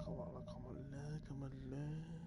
เข้ามาเลยเข้ามาเลย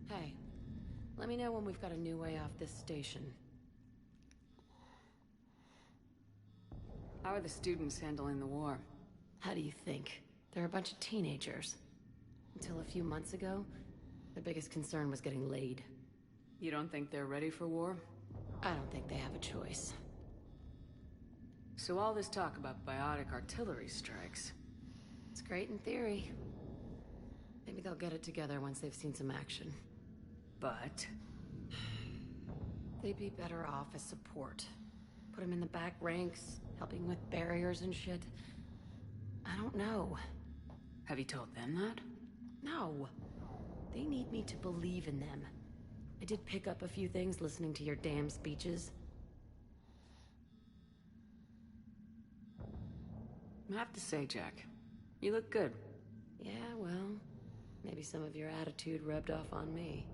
Hey, let me know when we've got a new way off this station. How are the students handling the war? How do you think? They're a bunch of teenagers. Until a few months ago, their biggest concern was getting laid. You don't think they're ready for war? I don't think they have a choice. So all this talk about biotic artillery strikes. It's great in theory. Maybe they'll get it together once they've seen some action. But... they'd be better off as support. Put them in the back ranks, helping with barriers and shit. I don't know. Have you told them that? No. They need me to believe in them. I did pick up a few things listening to your damn speeches. I have to say, Jack, you look good. Yeah, well, maybe some of your attitude rubbed off on me.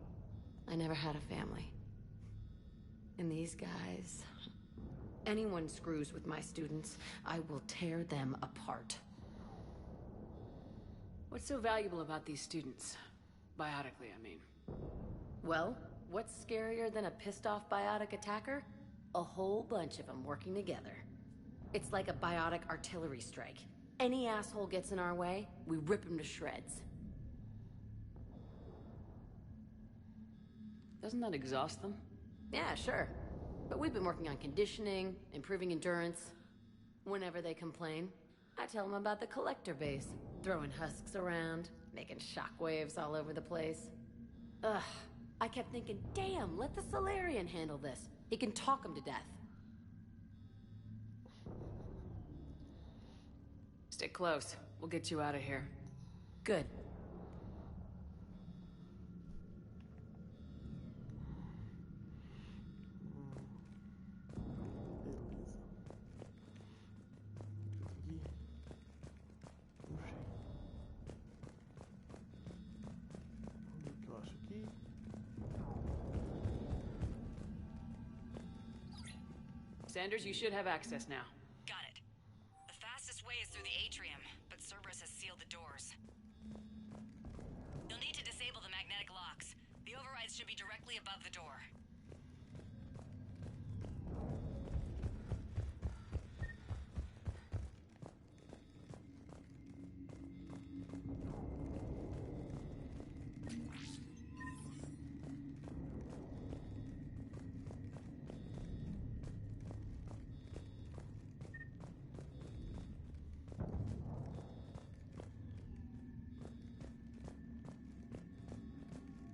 I never had a family. And these guys... anyone screws with my students, I will tear them apart. What's so valuable about these students? Biotically, I mean. Well, what's scarier than a pissed-off biotic attacker? A whole bunch of them working together. It's like a biotic artillery strike. Any asshole gets in our way, we rip him to shreds. Doesn't that exhaust them? Yeah, sure. But we've been working on conditioning, improving endurance. Whenever they complain, I tell them about the collector base, throwing husks around, making shockwaves all over the place. Ugh, I kept thinking, damn, let the Solarian handle this. He can talk them to death. Stick close. We'll get you out of here. Good. Beleza. Aqui. Puxei. Vamos ver o que eu acho aqui. Sanders, you should have access now. Got it. The fastest way is through the atrium, but Cerberus has sealed the doors. You'll need to disable the magnetic locks. The overrides should be directly above the door.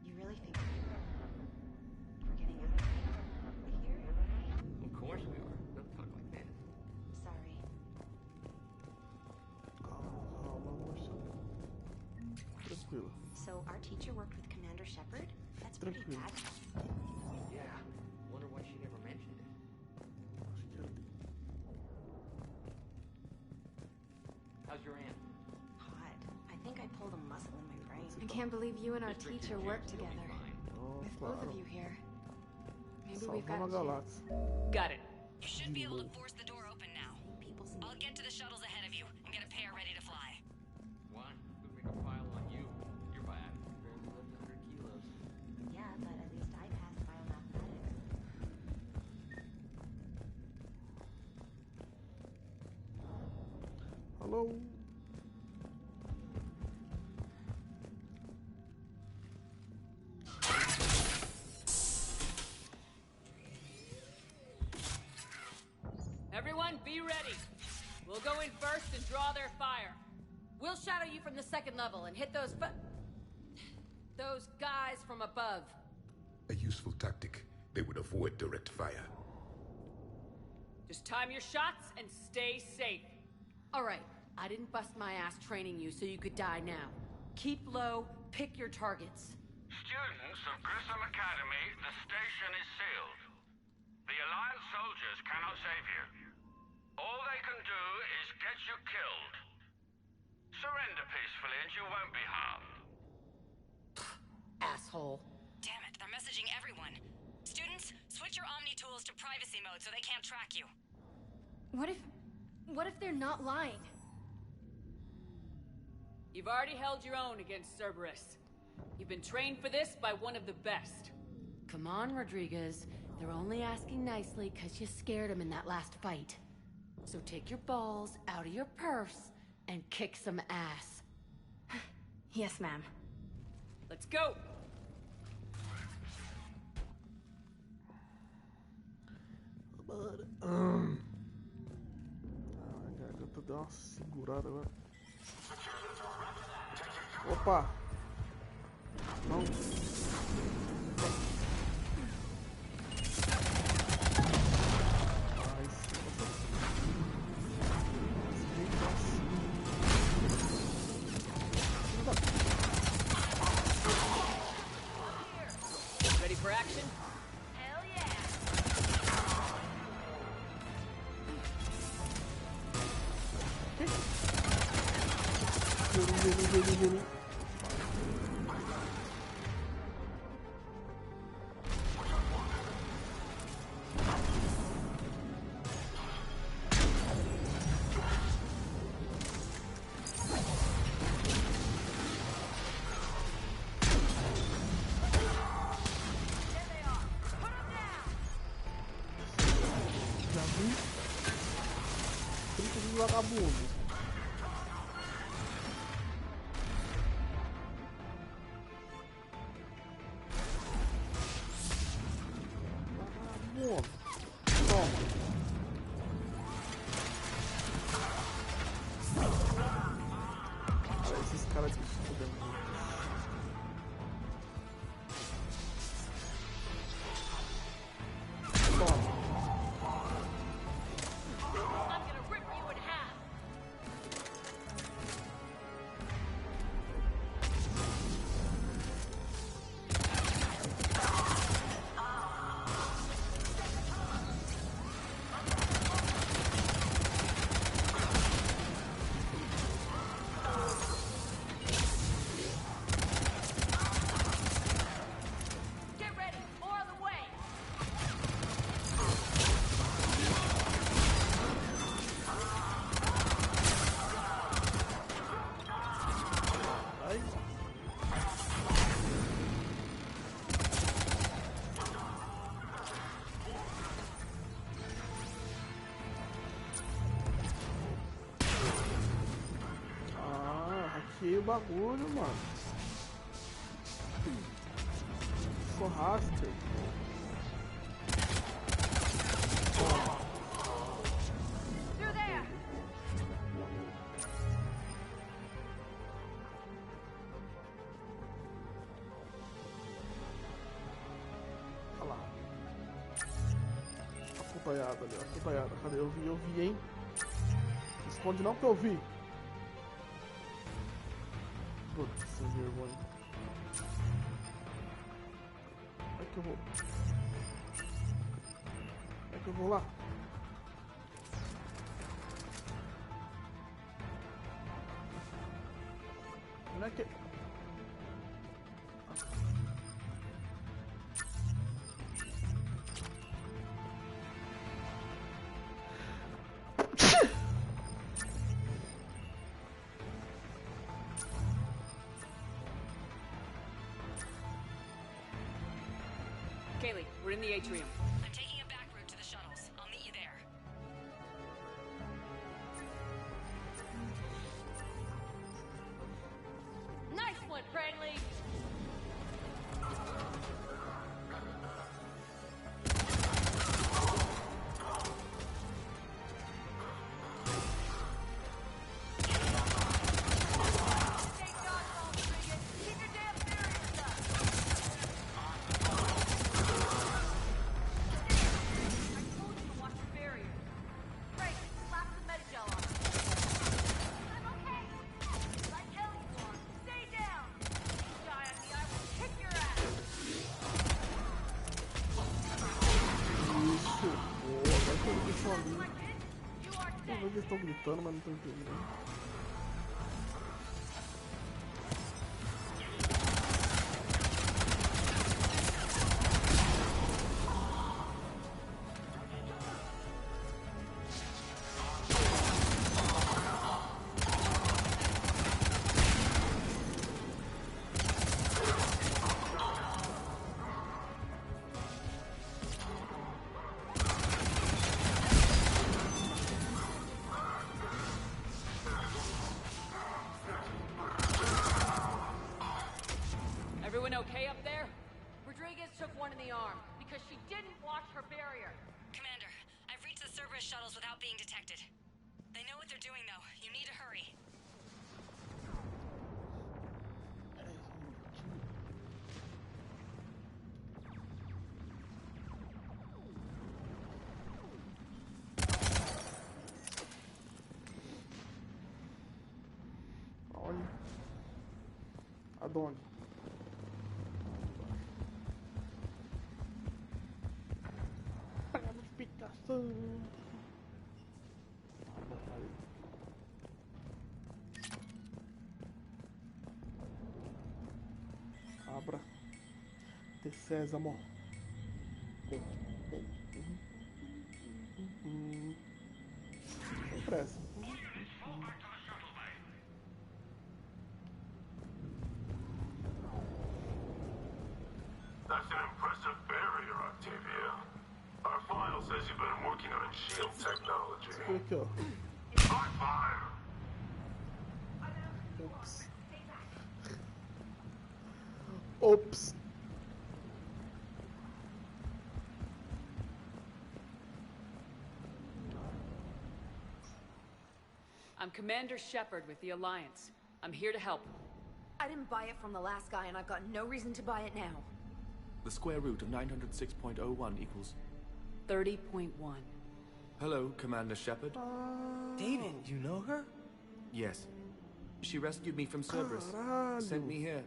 You really think we're getting out of here? Of course we are. Don't talk like that. Sorry. Calma, moça. Tranquilo. So our teacher worked with Commander Shepard? That's pretty Tranquilo. bad. Yeah. Wonder why she never mentioned it. Acho que ali. How's your aunt? Hot. I think I pulled a muscle in my brain. I can't believe you and our Just drink teacher your work juice, you'll be together. fine. Oh, With both claro. of you here. Maybe we've got Salvando a a chance. galáxia. Got it. You should be able to force the door open now. People's I'll get to the shuttles ahead of you and get a pair ready to fly. Why? Could make a pile on you. Your biotic barely lift 100 kilos. Yeah, but at least I passed biomathematics. Alô? Everyone, be ready. We'll go in first and draw their fire. We'll shadow you from the second level and hit those Those guys from above. A useful tactic. They would avoid direct fire. Just time your shots and stay safe. All right, I didn't bust my ass training you so you could die now. Keep low, pick your targets. Students of Grissom Academy, the station is sealed. The Alliance soldiers cannot save you. All they can do is get you killed. Surrender peacefully and you won't be harmed. Asshole. Damn it, they're messaging everyone. Students, switch your Omni tools to privacy mode so they can't track you. What if they're not lying? You've already held your own against Cerberus. You've been trained for this by one of the best. Come on, Rodriguez. They're only asking nicely because you scared them in that last fight. So take your balls out of your purse and kick some ass. Yes, ma'am. Let's go! A garganta deu uma segurada agora. Opa! Não. Ai, Ready for action? Hell yeah! Vem. Já vi. Trinta de vagabundo. Vagabundo. Toma. Olha esses caras que estudam muito. Toma. I'm gonna rip you in half. Get ready, more on the way. Ai. Ah, hackeei o bagulho, mano. Sou raster. Through there. Olha lá. Acompanhado ali, acompanhado. Cadê? Eu vi, hein? Não esconde não que eu vi. Putz, sem vergonha. Como é que eu vou? Como é que eu vou lá? Como é que... Kaylee, we're in the atrium. I'm taking a back route to the shuttles. I'll meet you there. Nice one, Cranley. Stay dodgeball, Rodriguez. Keep your damn theory stuff. Eles estão gritando, mas não estão entendendo. Everyone okay up there? Rodriguez took one in the arm because she didn't watch her barrier. Commander, I've reached the Cerberus shuttles without being detected. They know what they're doing, though. You need to hurry. Olha. Aonde? Explicação. Abra. De sésamo. Sem pressa. That's an impressive barrier, Octavia. Our file says you've been working on shield technology. Por aqui, ó. On fire! Ops. Ops. I'm Commander Shepard with the Alliance. I'm here to help. I didn't buy it from the last guy, and I've got no reason to buy it now. The square root of 906.01 equals... 30.1. Hello, Commander Shepard. David, you know her? Yes. She rescued me from Cerberus. Caralho. Sent me here.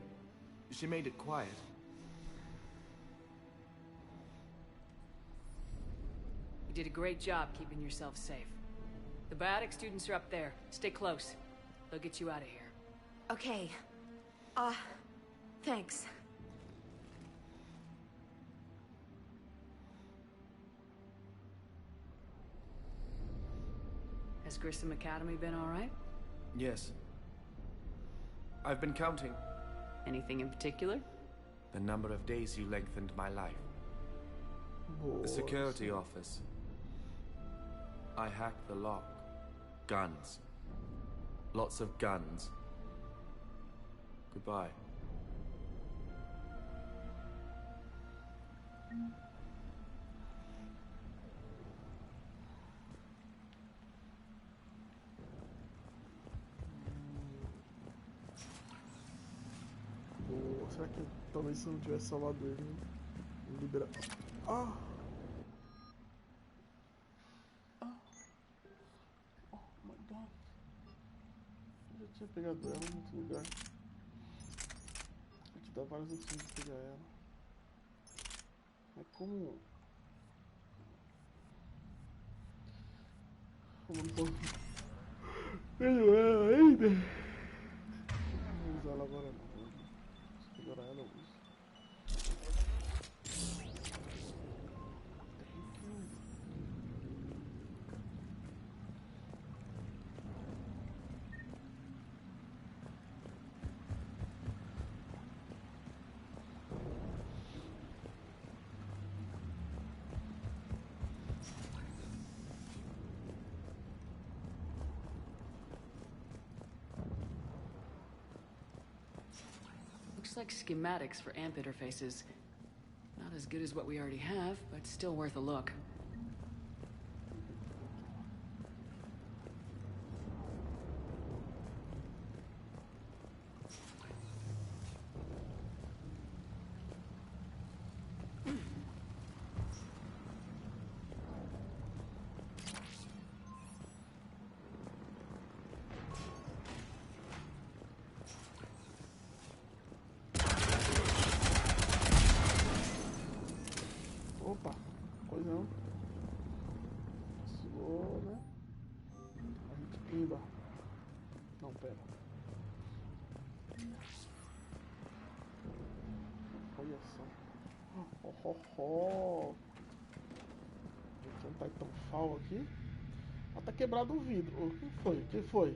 She made it quiet. You did a great job keeping yourself safe. The biotic students are up there. Stay close. They'll get you out of here. Okay. Thanks. Has Grissom Academy been all right? Yes. I've been counting. Anything in particular? The number of days you lengthened my life. The security office. I hacked the lock. Guns. Lots of guns. Goodbye. Boa. Será que talvez se eu não tivesse salvado ele, liberar. Ah! Oh my god. Eu já tinha pegado ela em outro lugar. Vou te dar várias opções de pegar ela. Mas como. Como não posso. Pego ela ainda. Não vou usar ela agora não. Se pegar ela eu uso. Looks like schematics for AMP interfaces. Not as good as what we already have, but still worth a look. Opa, coisa não. Pera. Olha só. Vou tentar então Titanfall aqui. Ah, tá quebrado o vidro. O que foi? O que foi?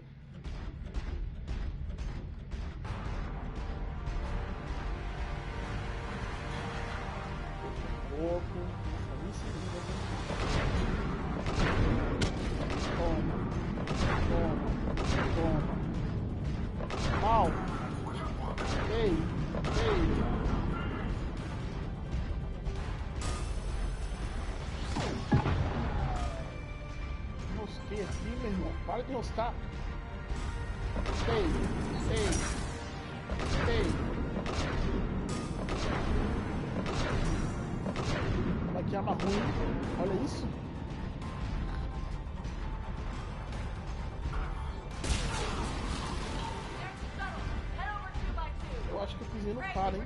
Pouco. Ali sim. Toma. Mal. Ei. Enrosquei aqui, meu irmão. Para de enroscar. Ei. Olha que arma ruim. Olha isso. Eu acho que eu pisei no cara, hein?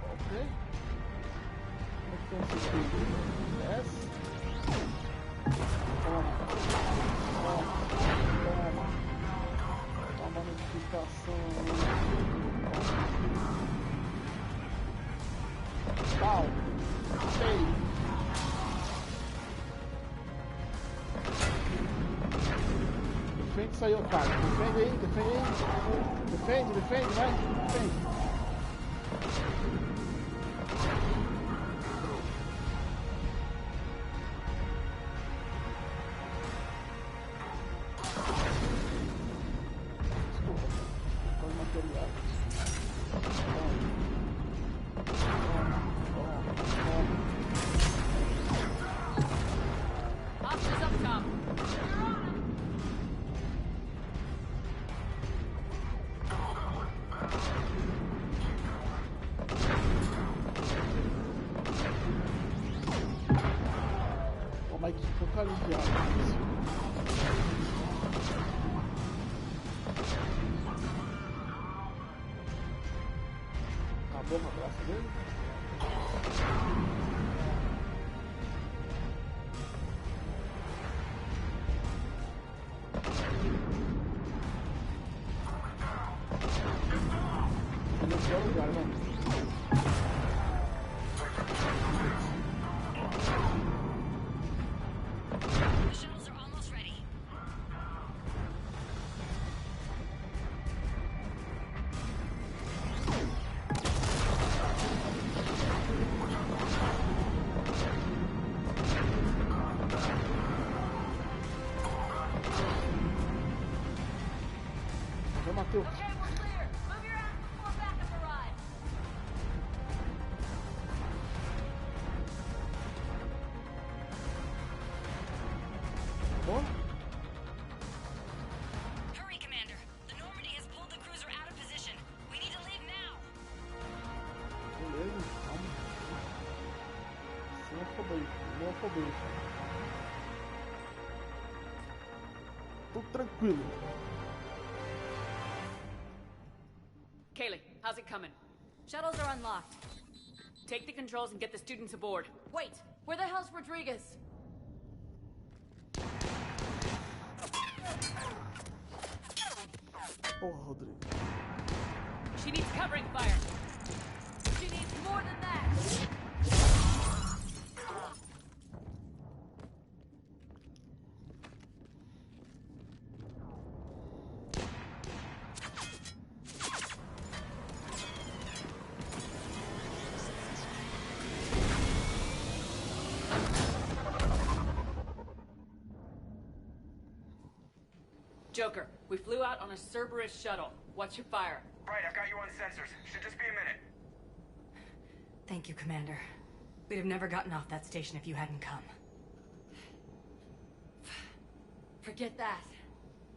Ok. Como é que tem esse aqui? Desce. Toma notificação. Pau. Sei. Defende isso aí, cara. Defende aí. Defende, vai. Defende. Mas que pouco aliviado. Acabou a graça dele? Ele é o lugar, né? The shuttles are almost ready. Já mateu. Okay, we're clear. Move your ass before backup arrives. Bom? Hurry, Commander. The Normandy has pulled the cruiser out of position. We need to leave now. Beleza, calma. Não afobei. Tudo tranquilo. Kaylee, how's it coming? Shuttles are unlocked. Take the controls and get the students aboard. Wait, where the hell's Rodriguez? Porra, Rodrigo. She needs covering fire. She needs more than that. Joker, we flew out on a Cerberus shuttle. What's your fire? Right, I've got you on sensors. Should just be a minute. Thank you, Commander. We'd have never gotten off that station if you hadn't come. Forget that.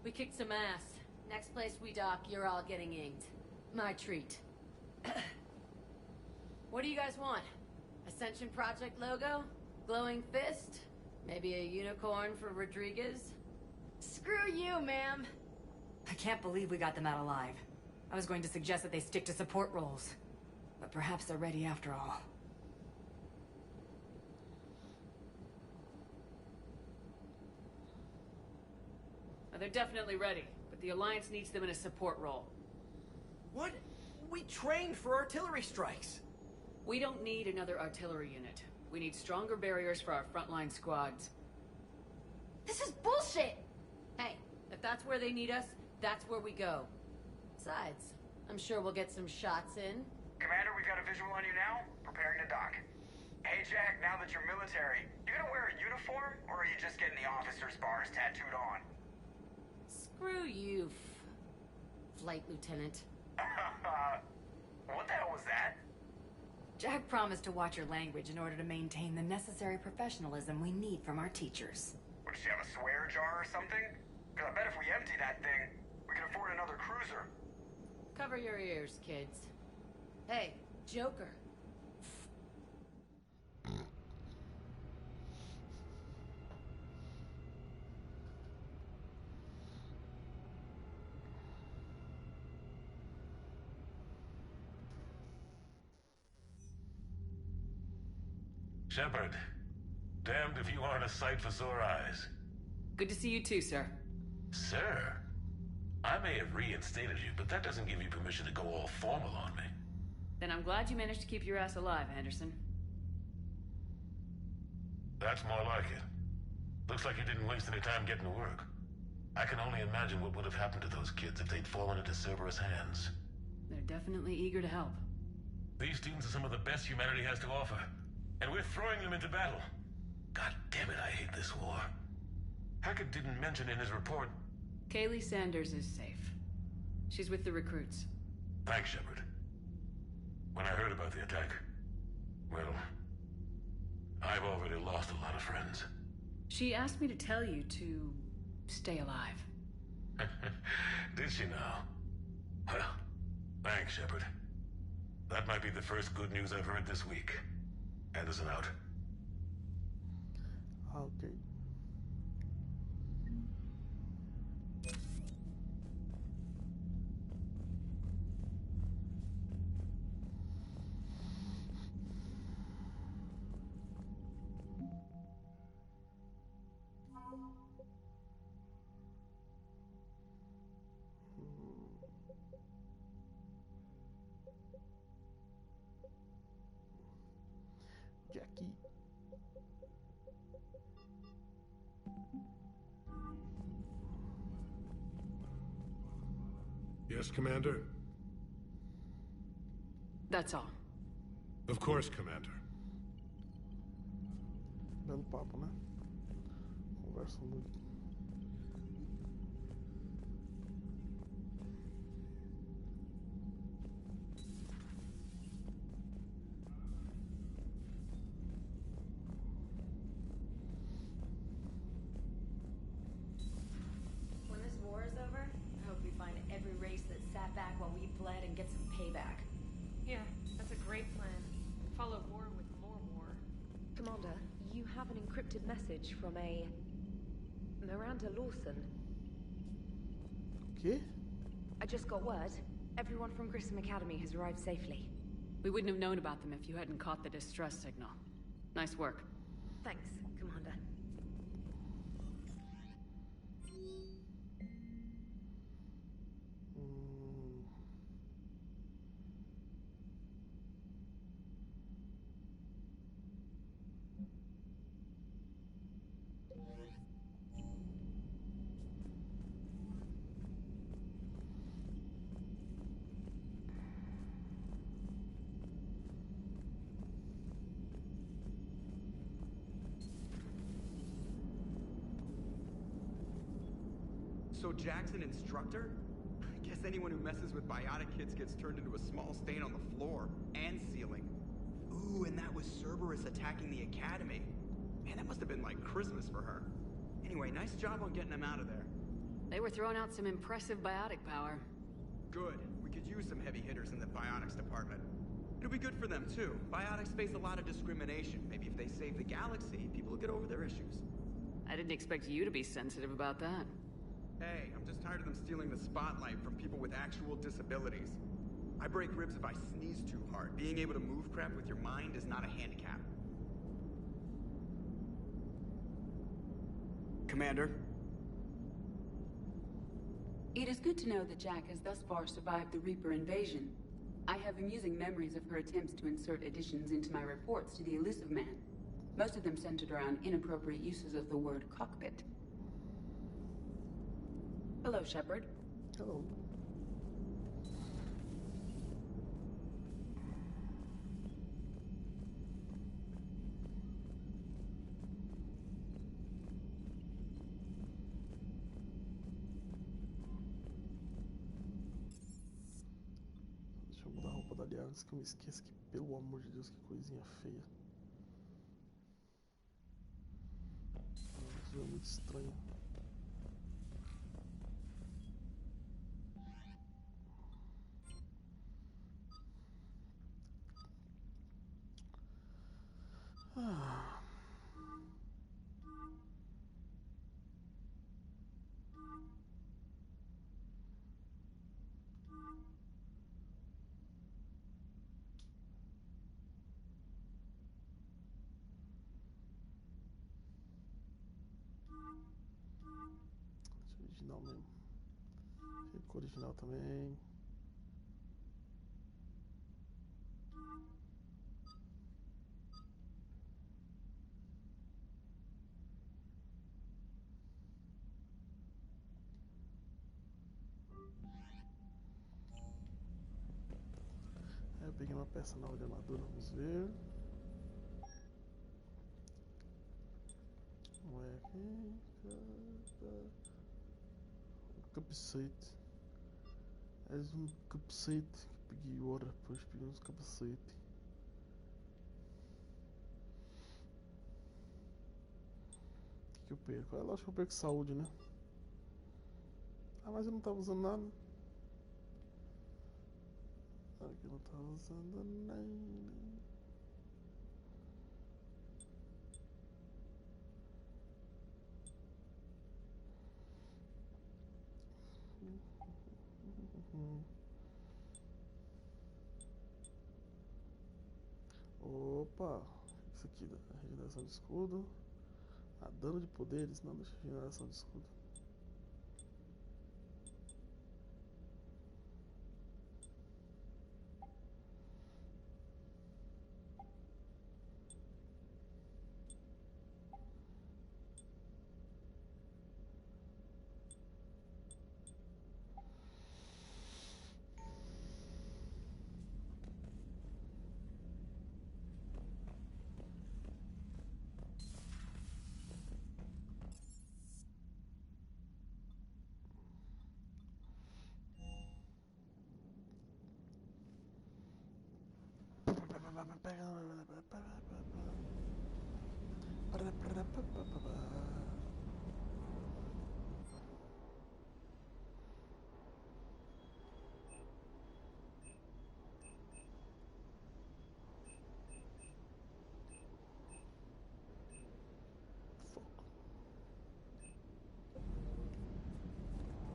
We kicked some ass. Next place we dock, you're all getting inked. My treat. What do you guys want? Ascension Project logo? Glowing fist? Maybe a unicorn for Rodriguez? Screw you, ma'am. I can't believe we got them out alive. I was going to suggest that they stick to support roles. But perhaps they're ready after all. They're definitely ready, but the Alliance needs them in a support role. What? We trained for artillery strikes. We don't need another artillery unit. We need stronger barriers for our frontline squads. This is bullshit! Hey, if that's where they need us, that's where we go. Besides, I'm sure we'll get some shots in. Commander, we've got a visual on you now. Preparing to dock. Hey, Jack, now that you're military, you gonna wear a uniform, or are you just getting the officer's bars tattooed on? Screw you, Flight Lieutenant. What the hell was that? Jack promised to watch your language in order to maintain the necessary professionalism we need from our teachers. What, does she have a swear jar or something? Because I bet if we empty that thing, we can afford another cruiser. Cover your ears, kids. Hey, Joker. Shepard, damned if you aren't a sight for sore eyes. Good to see you too, sir. Sir, I may have reinstated you, but that doesn't give you permission to go all formal on me. Then I'm glad you managed to keep your ass alive, Anderson. That's more like it. Looks like you didn't waste any time getting to work. I can only imagine what would have happened to those kids if they'd fallen into Cerberus' hands. They're definitely eager to help. These students are some of the best humanity has to offer, and we're throwing them into battle. God damn it, I hate this war. Hackett didn't mention in his report... Kaylee Sanders is safe. She's with the recruits. Thanks, Shepard. When I heard about the attack, well, I've already lost a lot of friends. She asked me to tell you to stay alive. Did she now? Well, thanks, Shepard. That might be the first good news I've heard this week. Anderson out. Ok. Jackie. Yes, Commander? That's all. Of course, Commander. Belo papo, né? Conversa muito. When this war is over, I hope we find every race that sat back while we bled and get some payback. Yeah, that's a great plan. Follow war with more war. Commander, you have an encrypted message from a... Miranda Lawson. Okay. I just got word. Everyone from Grissom Academy has arrived safely. We wouldn't have known about them if you hadn't caught the distress signal. Nice work. Thanks, Commander. So Jack's an instructor? I guess anyone who messes with biotic kids gets turned into a small stain on the floor and ceiling. Ooh, and that was Cerberus attacking the academy. Man, that must have been like Christmas for her. Anyway, nice job on getting them out of there. They were throwing out some impressive biotic power. Good. We could use some heavy hitters in the biotics department. It'll be good for them, too. Biotics face a lot of discrimination. Maybe if they save the galaxy, people will get over their issues. I didn't expect you to be sensitive about that. Hey, I'm just tired of them stealing the spotlight from people with actual disabilities. I break ribs if I sneeze too hard. Being able to move crap with your mind is not a handicap. Commander? It is good to know that Jack has thus far survived the Reaper invasion. I have amusing memories of her attempts to insert additions into my reports to the Elusive Man. Most of them centered around inappropriate uses of the word cockpit. Hello, Shepard. Hello. Deixa eu mudar a roupa da Liara antes que eu me esqueça, que pelo amor de Deus, que coisinha feia. Isso é muito estranho. Ah. Original mesmo. Ficou original também. Eu peguei uma peça nova de armadura, vamos ver. Não é aqui. Capacete. És um capacete que peguei agora, depois peguei uns capacete. O que eu perco? Eu acho que eu perco saúde, né? Ah, mas eu não tava usando nada. Aqui eu não tava usando nada. Opa, isso aqui da regeneração de escudo. Ah, dano de poderes, não deixa regeneração de escudo.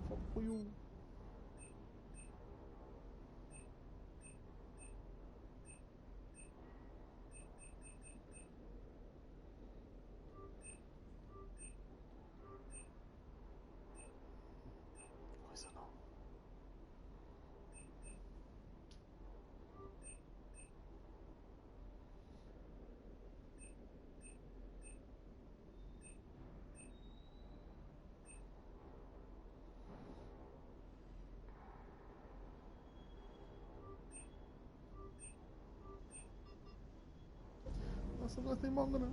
Foco. Coisa não. Nossa, não tem manga não.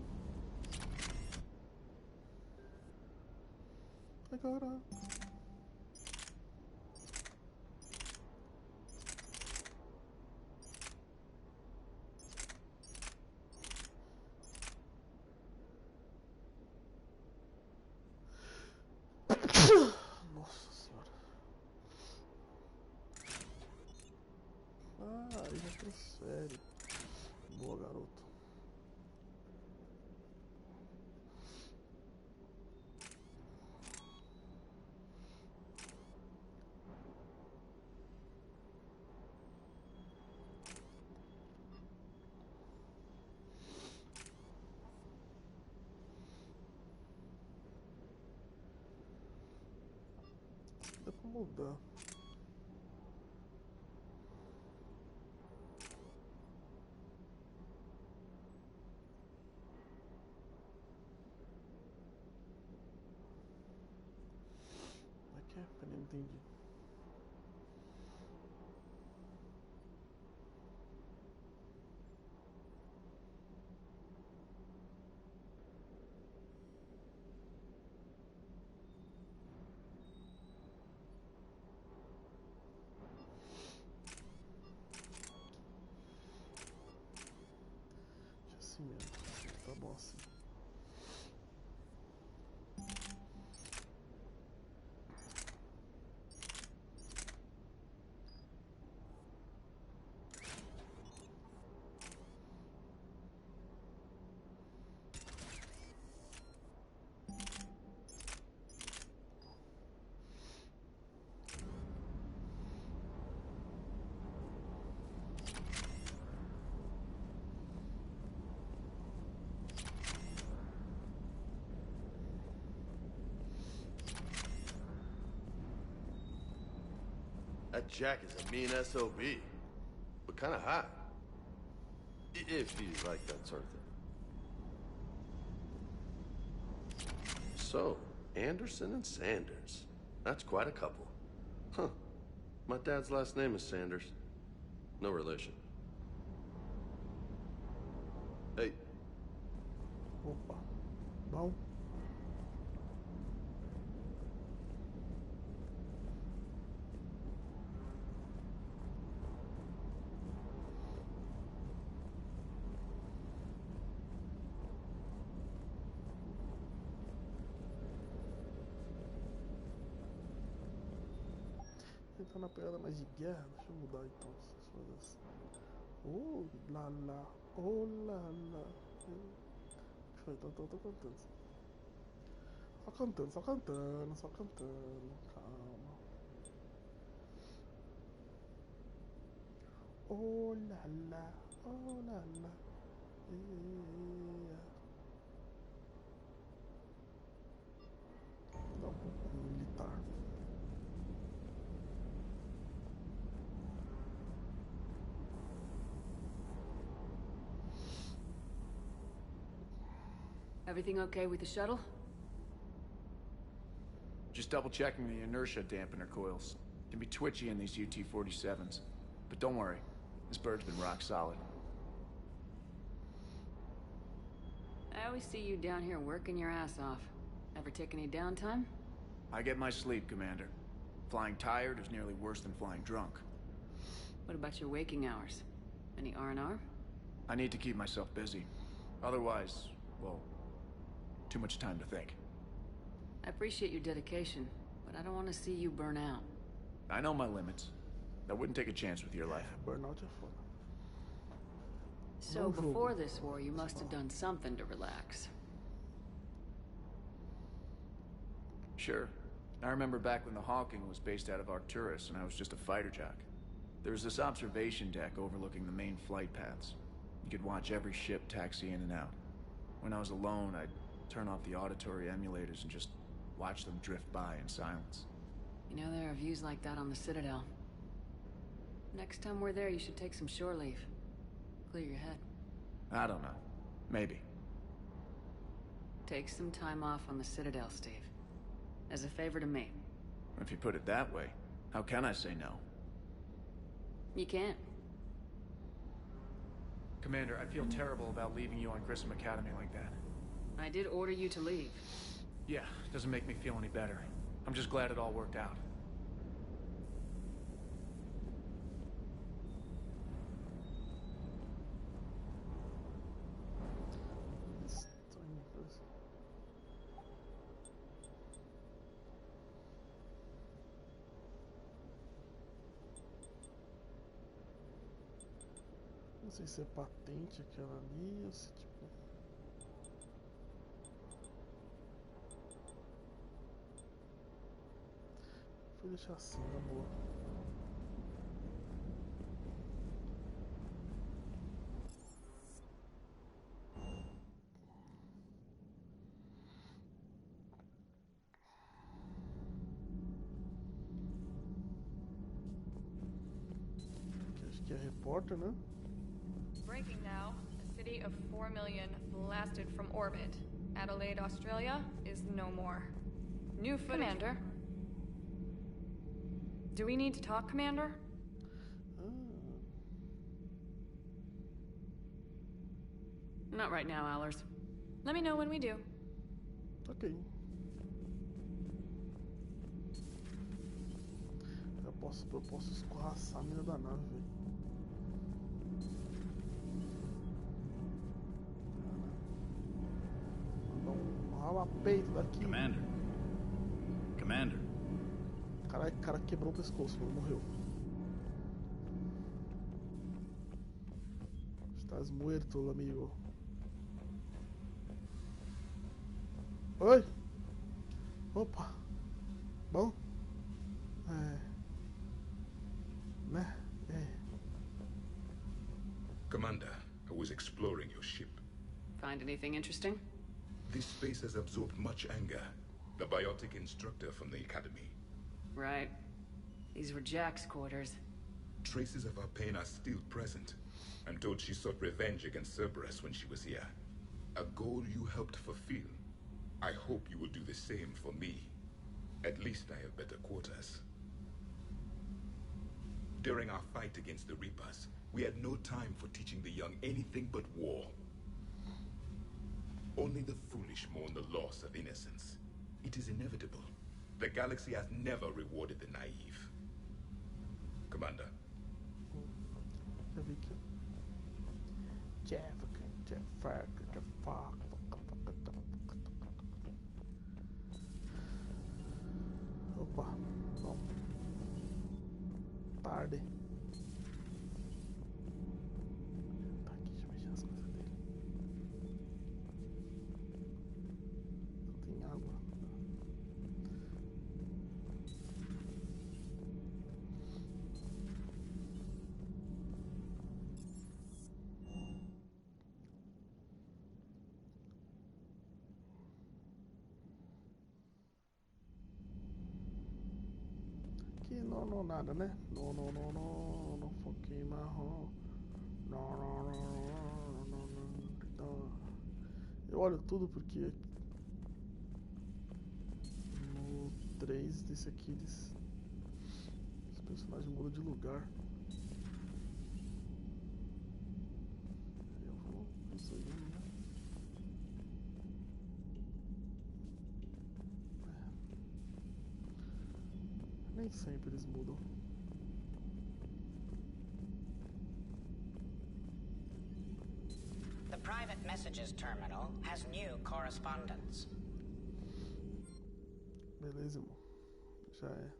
Agora. Nossa senhora. Ah, aí já transfere. Boa, garoto. mudar. Aqui, peraí, não entendi. Assim mesmo, tá bom assim. That Jack is a mean SOB, but kind of hot. If you like that sort of thing. So, Anderson and Sanders. That's quite a couple. Huh. My dad's last name is Sanders. No relation. Hey. Opa. Bom. Tá na pegada mais de guerra, deixa eu mudar então essas coisas. Oh lá lá, oh lá lá. Foi, tô cantando. Só cantando. Calma. Oh lá lá, oh lá lá. Yeah. Dá um pouco militar. Everything okay with the shuttle? Just double checking the inertia dampener coils. Can be twitchy in these UT-47s. But don't worry, this bird's been rock solid. I always see you down here working your ass off. Ever take any downtime? I get my sleep, Commander. Flying tired is nearly worse than flying drunk. What about your waking hours? Any R&R? I need to keep myself busy. Otherwise, well, too much time to think. I appreciate your dedication, but I don't want to see you burn out. I know my limits. I wouldn't take a chance with your life. Burnout é foda. So before this war, you must have done something to relax. Sure. I remember back when the Hawking was based out of Arcturus and I was just a fighter jock. There was this observation deck overlooking the main flight paths. You could watch every ship taxi in and out. When I was alone, I'd turn off the auditory emulators and just watch them drift by in silence. You know, there are views like that on the Citadel. Next time we're there, you should take some shore leave. Clear your head. I don't know. Maybe. Take some time off on the Citadel, Steve. As a favor to me. If you put it that way, how can I say no? You can't. Commander, I feel terrible about leaving you on Grissom Academy like that. I did order you to leave. Yeah, doesn't make me feel any better. I'm just glad it all worked out. Não sei se é patente aquela ali ou se tipo. Vou deixar assim, na boa. aqui é repórter, né? Breaking now. A city of 4 million blasted from orbit. Adelaide, Australia is no more. New footage. Commander. Do we need to talk, Commander? Not right now, Allers. Let me know when we do. Ok. Eu posso escorraçar a mina da nave, velho. Mandar um rala-peito daqui. Commander. Commander. Caralho, o cara quebrou o pescoço, mano. Morreu. Estás muerto, amigo. Oi! Opa! Bom? Né? Commander, I was exploring your ship. Find anything interesting? This space has absorbed much anger. The biotic instructor from the academy. Right. These were Jack's quarters. Traces of her pain are still present. I'm told she sought revenge against Cerberus when she was here. A goal you helped fulfill. I hope you will do the same for me. At least I have better quarters. During our fight against the Reapers, we had no time for teaching the young anything but war. Only the foolish mourn the loss of innocence. It is inevitable. The galaxy has never rewarded the naive. Commander. Opa, bom. Tarde. Tá aqui, deixa eu mexer as coisas dele. Não tem água. Aqui não nada, né? Não foquei marrom. Não. Eu olho tudo porque no 3 desse aqui os personagens mudam de lugar. Eu vou isso aí, né? Nem sempre eles mudam. The private messages terminal has new correspondence. Beleza, irmão. Já é.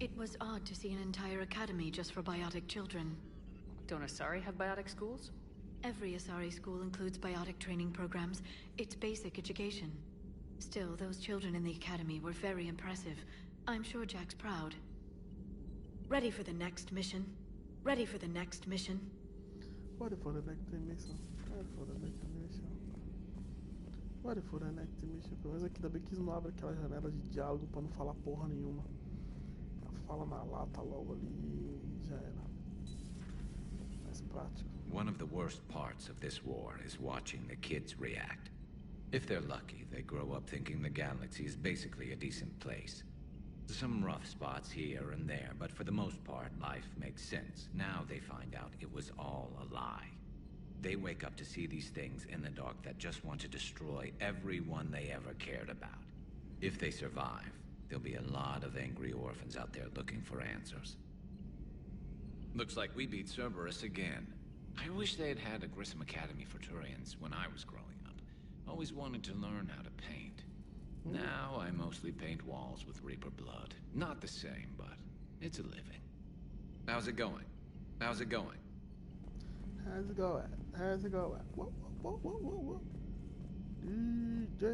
It was odd to see an entire academy just for biotic children. Don't Asari have biotic schools? Every Asari school includes biotic training programs. It's basic education. Still, those children in the academy were very impressive. I'm sure Jack's proud. Ready for the next mission? Ready for the next mission? Ready for the next mission. Ready for the next mission. Ready for the next mission. Pelo menos aqui, ainda bem que eles não abrem aquela janela de diálogo pra não falar porra nenhuma. Fala na lata logo ali e já era. Mais prático. One of the worst parts of this war is watching the kids react. If they're lucky, they grow up thinking the galaxy is basically a decent place. Some rough spots here and there, but for the most part, life makes sense. Now they find out it was all a lie. They wake up to see these things in the dark that just want to destroy everyone they ever cared about. If they survive, there'll be a lot of angry orphans out there looking for answers. Looks like we beat Cerberus again. I wish they had had a Grissom Academy for Turians when I was growing up. Always wanted to learn how to paint. Now I mostly paint walls with Reaper blood. Not the same, but it's a living. How's it going? How's it going? How's it going? How's it going? Whoa. DJ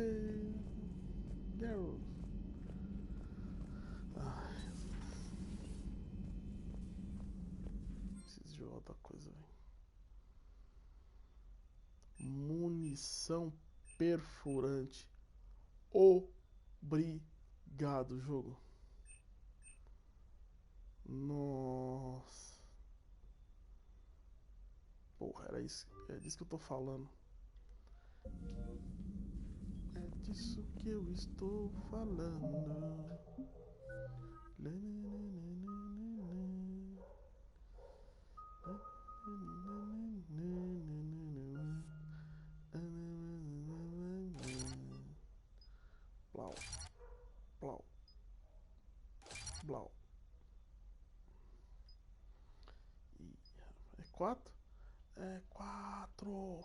Garros. Preciso de outra coisa, velho. Munição perfurante. Obrigado, jogo. Nossa. Porra, era isso. É disso que eu tô falando. É disso que eu estou falando. Blau. Blau. Blau. É 4? É 4.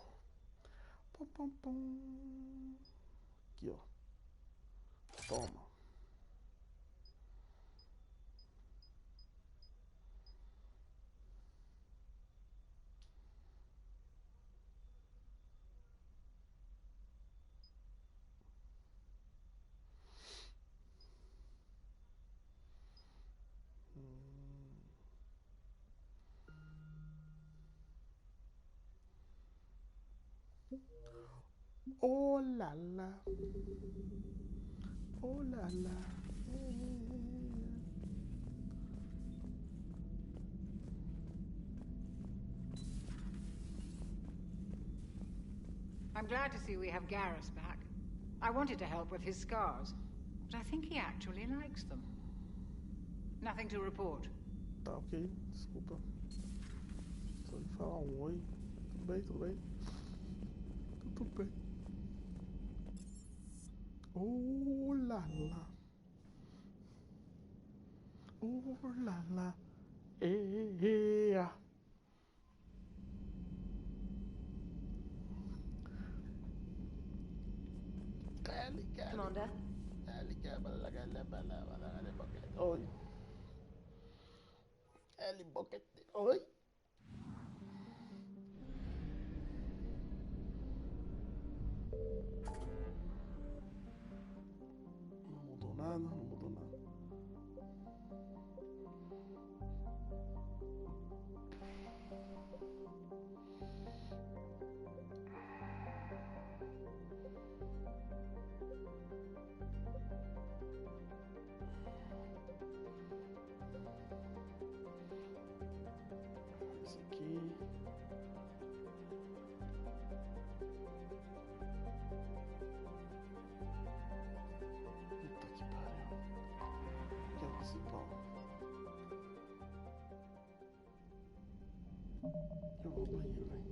Pum, pum, pum. Aqui, ó. Toma. Oh la la. Oh la la. I'm glad to see we have Garrus back. I wanted to help with his scars, but I think he actually likes them. Nothing to report. Tá ok, desculpa. Só de falar um oi. Tudo bem, tudo bem. Tudo bem. Oh la la. Oh la la. Commander? Oi. Ellie Bucket. Oi. Não mudou nada, não mudou nada. Esse aqui. Puta que pariu. Que é o principal. Eu vou ao banheiro, velho.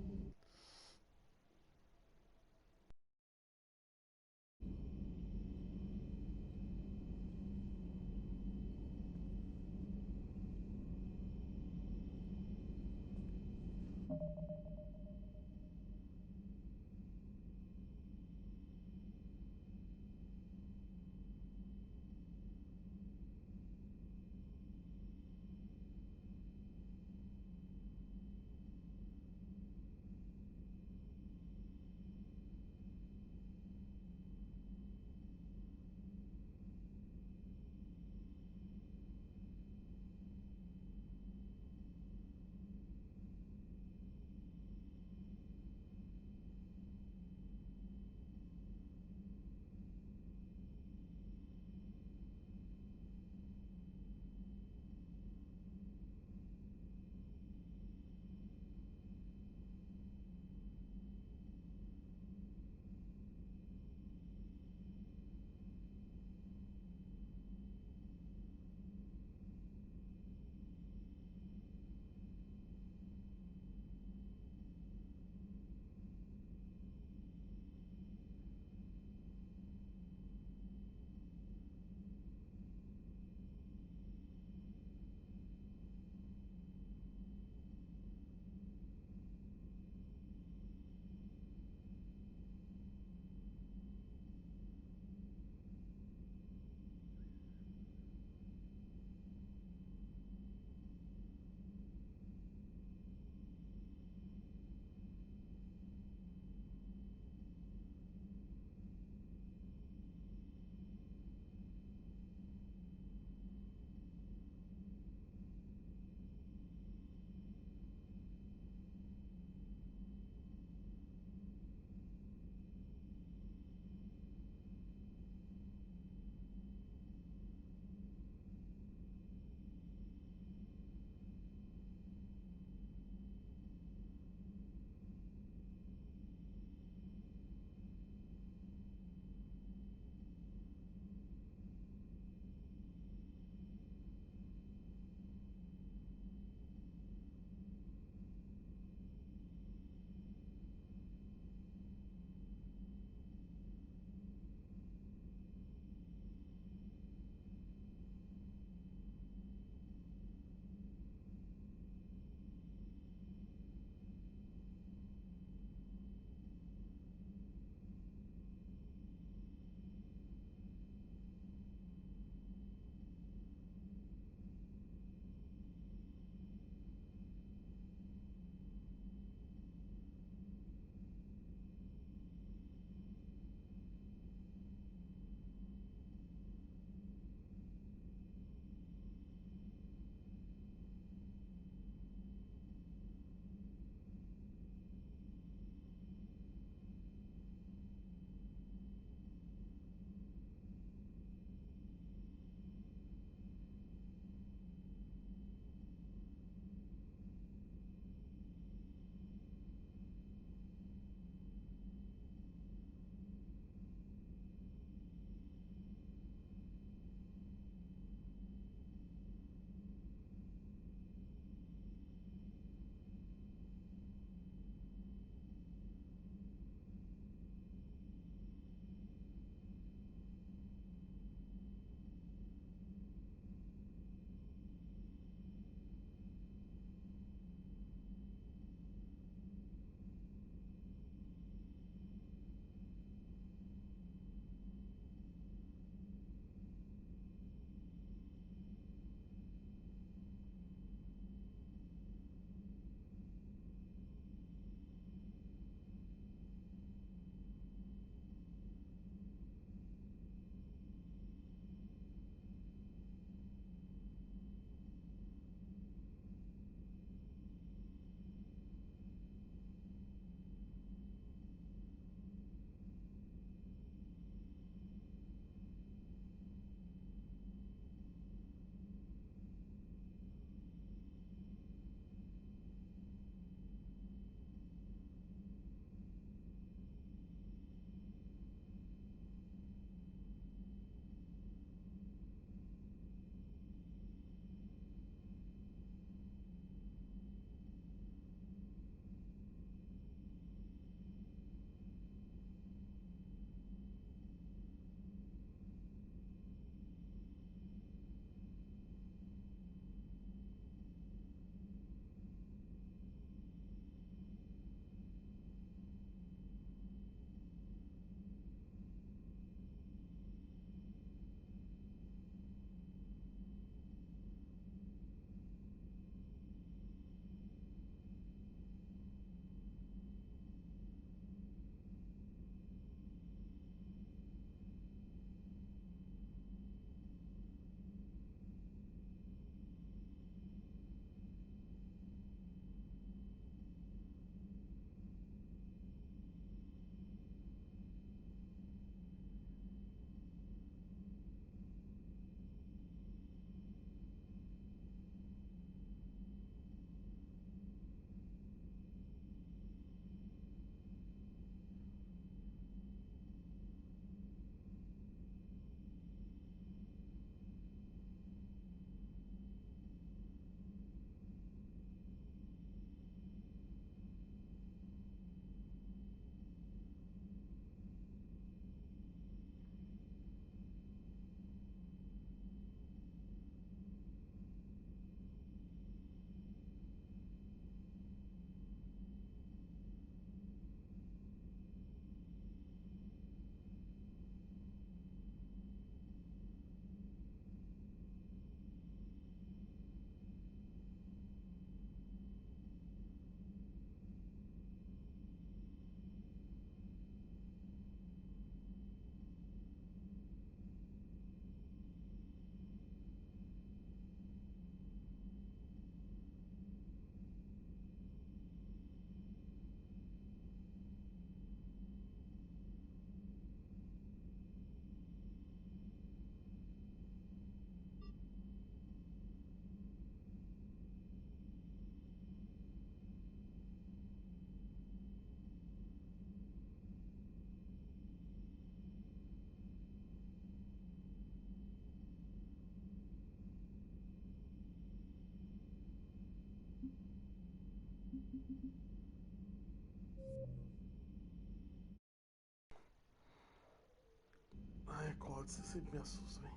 Ai, acorda, você sempre me assusta, velho.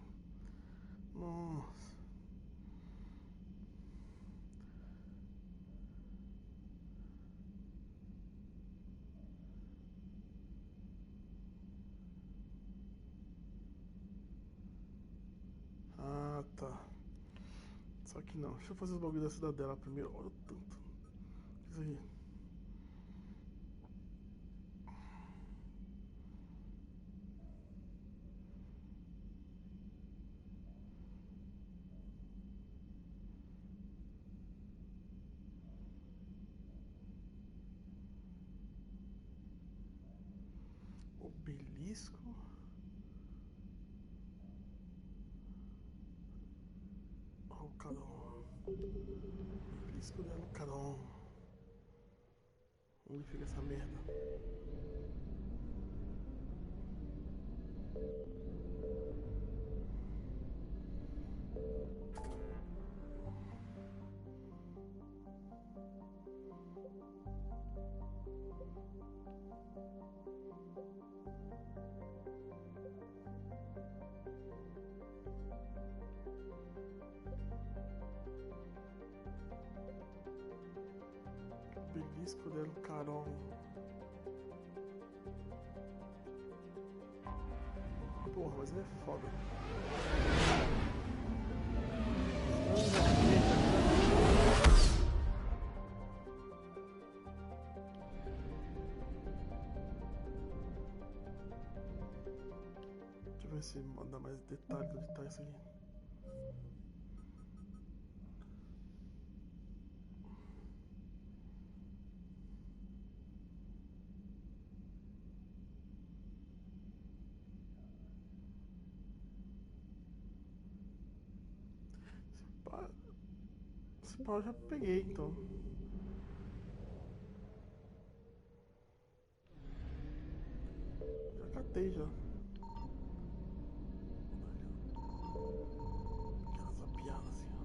Nossa. Ah, tá. Só que não. Deixa eu fazer os bagulho da cidadela primeiro. Olha o tanto. Isso aí. Obelisco. Alcaron. Obelisco de Alcaron. Onde fica essa merda? Obelisco del Caron. Porra, mas é foda. Deixa eu ver se manda mais detalhes onde tá isso aqui. Esse pau eu já peguei, então. Já catei, já. Aquela piada assim, ó.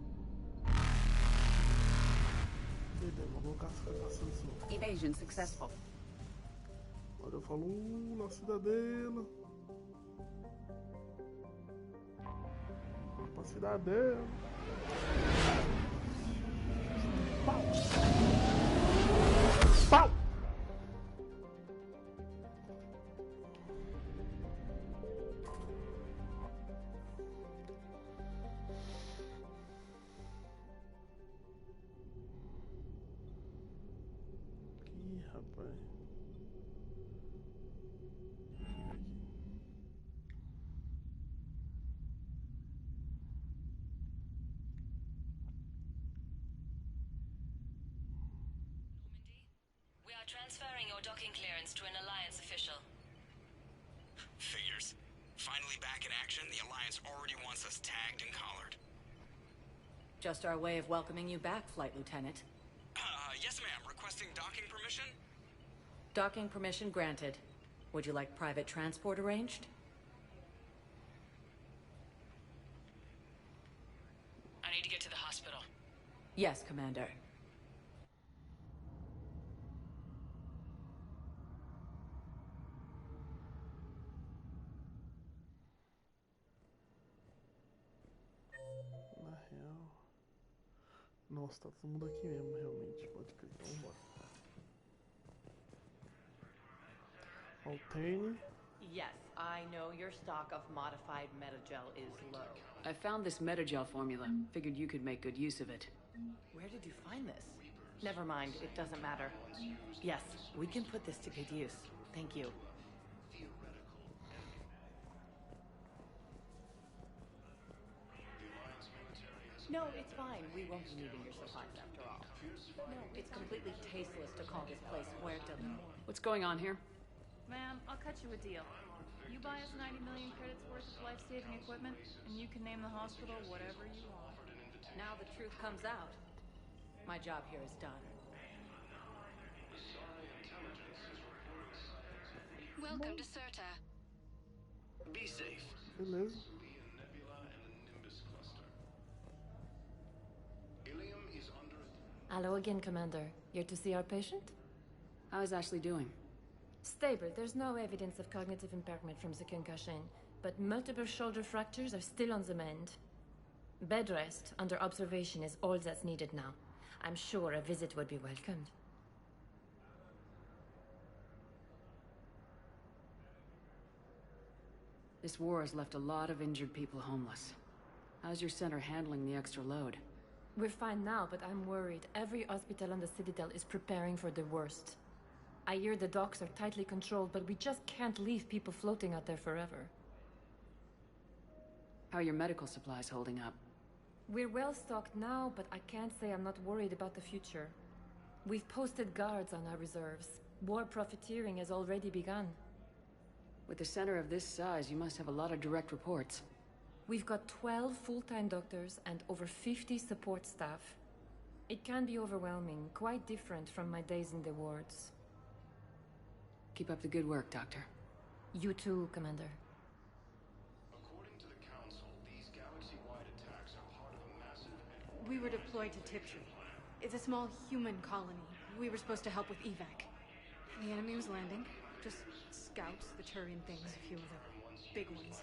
Doideira, vou colocar as coisas passando isso. Evasion successful. Agora eu falo na cidadela. Pra cidadela. Pau! Pau! Ih, rapaz. We are transferring your docking clearance to an Alliance official. Figures. Finally back in action, the Alliance already wants us tagged and collared. Just our way of welcoming you back, Flight Lieutenant. Yes ma'am, requesting docking permission? Docking permission granted. Would you like private transport arranged? I need to get to the hospital. Yes, Commander. Na real. Nossa, tá todo mundo aqui mesmo, realmente. Pode crer, então vambora. Alterne. Yes, I know your stock of modified metagel is low. I found this metagel formula. Figured you could make good use of it. Where did you find this? Never mind, it doesn't matter. Yes, we can put this to good use. Thank you. No, it's fine. We won't be needing your supplies after all. No, it's completely tasteless to call this place Puerto del Norte. What's going on here? Ma'am, I'll cut you a deal. You buy us 90 million credits worth of life-saving equipment, and you can name the hospital whatever you want. Now the truth comes out. My job here is done. Welcome to Serta. Be safe. Beleza. Hello again, Commander. Here to see our patient? How is Ashley doing? Stable. There's no evidence of cognitive impairment from the concussion, but multiple shoulder fractures are still on the mend. Bed rest under observation is all that's needed now. I'm sure a visit would be welcomed. This war has left a lot of injured people homeless. How's your center handling the extra load? We're fine now, but I'm worried. Every hospital on the Citadel is preparing for the worst. I hear the docks are tightly controlled, but we just can't leave people floating out there forever. How are your medical supplies holding up? We're well stocked now, but I can't say I'm not worried about the future. We've posted guards on our reserves. War profiteering has already begun. With a center of this size, you must have a lot of direct reports. We've got 12 full-time doctors and over 50 support staff. It can be overwhelming, quite different from my days in the wards. Keep up the good work, Doctor. You too, Commander. According to the Council, these galaxy-wide attacks are part of a massive... We were deployed to Tiptree. It's a small human colony. We were supposed to help with evac. The enemy was landing. Just scouts, the Turian things, a few of the big ones.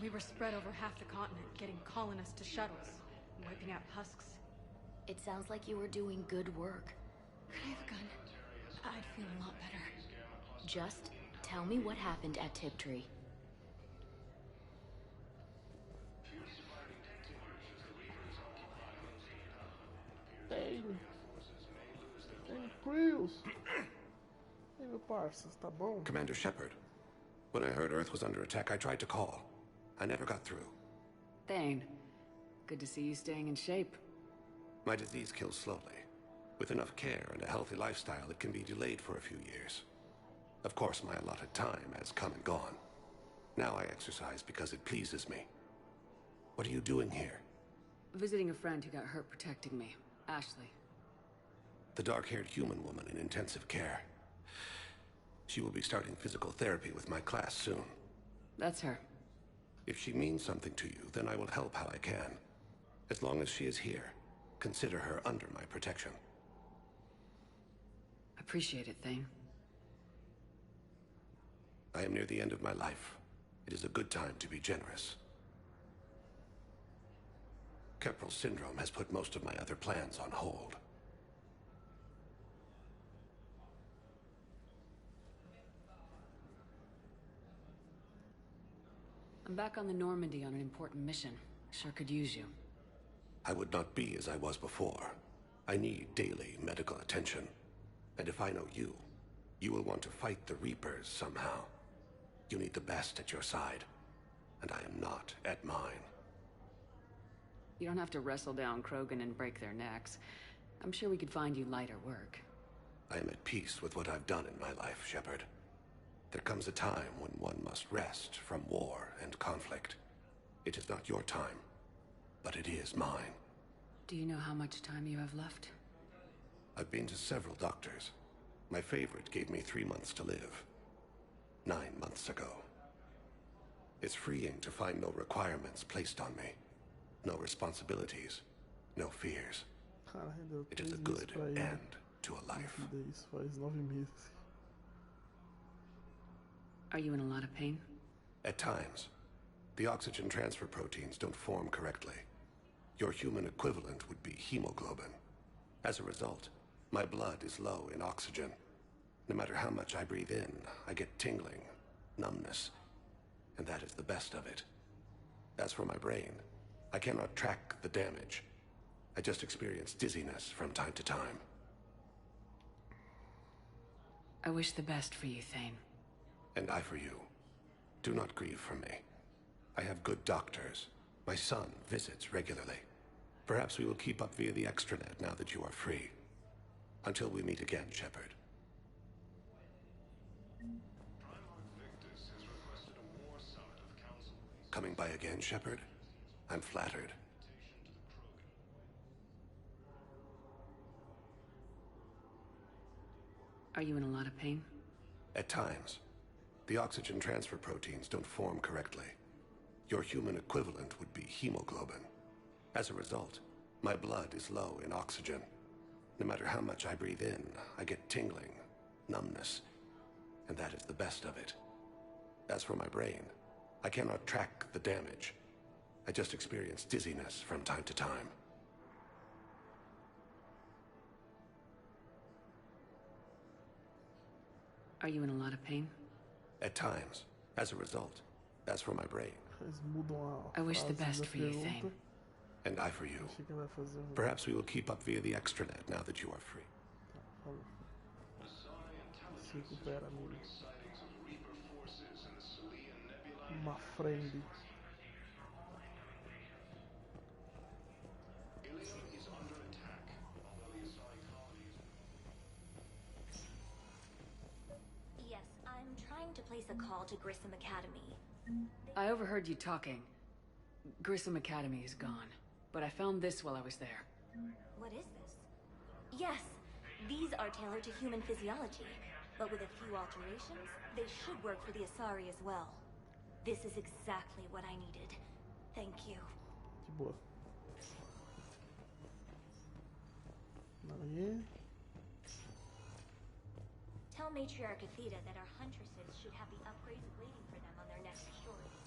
We were spread over half the continent, getting colonists to shuttles, wiping out husks. It sounds like you were doing good work. Could I have a gun? I'd feel a lot better. Just tell me what happened at Tiptree. Tranquilos. Hey, meu parça, tá bom? Commander Shepard. When I heard Earth was under attack, I tried to call. I never got through. Thane, good to see you staying in shape. My disease kills slowly. With enough care and a healthy lifestyle, it can be delayed for a few years. Of course, my allotted time has come and gone. Now I exercise because it pleases me. What are you doing here? Visiting a friend who got hurt protecting me, Ashley. The dark-haired human woman in intensive care. She will be starting physical therapy with my class soon. That's her. If she means something to you, then I will help how I can. As long as she is here, consider her under my protection. Appreciate it, Thane. I am near the end of my life. It is a good time to be generous. Keppel syndrome has put most of my other plans on hold. I'm back on the Normandy on an important mission. Sure could use you. I would not be as I was before. I need daily medical attention. And if I know you, you will want to fight the Reapers somehow. You need the best at your side, and I am not at mine. You don't have to wrestle down Krogan and break their necks. I'm sure we could find you lighter work. I am at peace with what I've done in my life, Shepard. There comes a time when one must rest from war and conflict. It is not your time, but it is mine. Do you know how much time you have left? I've been to several doctors. My favorite gave me 3 months to live. 9 months ago. It's freeing to find no requirements placed on me. No responsibilities. No fears. Cara, rendeu It is a 3 meses good pra ele. end to a life. Isso faz 9 meses. Are you in a lot of pain? At times. The oxygen transfer proteins don't form correctly. Your human equivalent would be hemoglobin. As a result, my blood is low in oxygen. No matter how much I breathe in, I get tingling, numbness, and that is the best of it. As for my brain, I cannot track the damage. I just experience dizziness from time to time. I wish the best for you, Thane. And I for you. Do not grieve for me. I have good doctors. My son visits regularly. Perhaps we will keep up via the extranet now that you are free. Until we meet again, Shepard. Coming by again, Shepard? I'm flattered. Are you in a lot of pain? At times. The oxygen transfer proteins don't form correctly. Your human equivalent would be hemoglobin. As a result, my blood is low in oxygen. No matter how much I breathe in, I get tingling, numbness, and that is the best of it. As for my brain, I cannot track the damage. I just experience dizziness from time to time. Are you in a lot of pain? At times, as a result. As for my brain. I wish the best for you, Thane. And I for you. Perhaps we will keep up via the extranet now that you are free. My friend. Yes, I'm trying to place a call to Grissom Academy. I overheard you talking. Grissom Academy is gone, but I found this while I was there. What is this? Yes, these are tailored to human physiology, but with a few alterations, they should work for the Asari as well. This is exactly what I needed. Thank you. De boa. Nada aí. Tell Matriarch Athena that our huntresses should have the upgrades waiting for them on their next stories.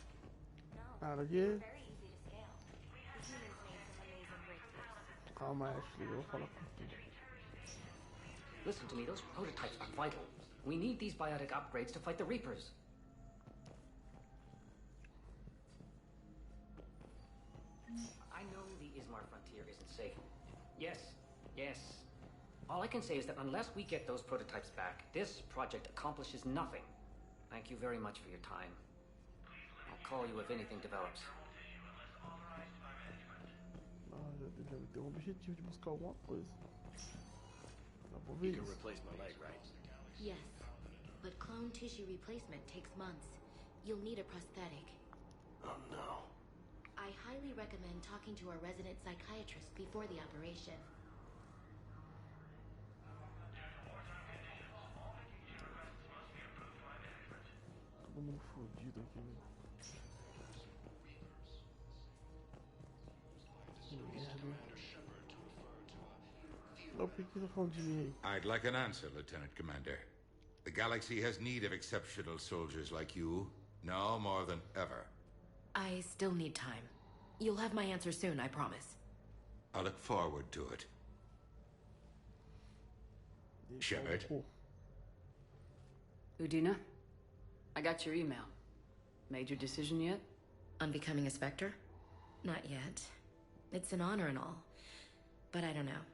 No, Nada they're aqui. very easy to scale. The humans made some amazing breakthroughs. Calma, Ashley, eu vou falar com tu. Listen to me, those prototypes are vital. We need these biotic upgrades to fight the Reapers. I know the Ismar frontier isn't safe. Yes, yes. All I can say is that unless we get those prototypes back, this project accomplishes nothing. Thank you very much for your time. I'll call you if anything develops. Já tem um objetivo de buscar alguma coisa. Já vou ver You can isso. replace my leg, right? Yes, but clone tissue replacement takes months. You'll need a prosthetic. Oh no. I highly recommend talking to our resident psychiatrist before the operation. Todo mundo fodido aqui, velho. Que merda. Não, por que tá falando de mim aí? I'd like an answer, Lieutenant Commander. The galaxy has need of exceptional soldiers like you, now more than ever. I still need time. You'll have my answer soon, I promise. I look forward to it. Shepard. Udina, I got your email. Made your decision yet? On becoming a Spectre? Not yet. It's an honor and all. But I don't know.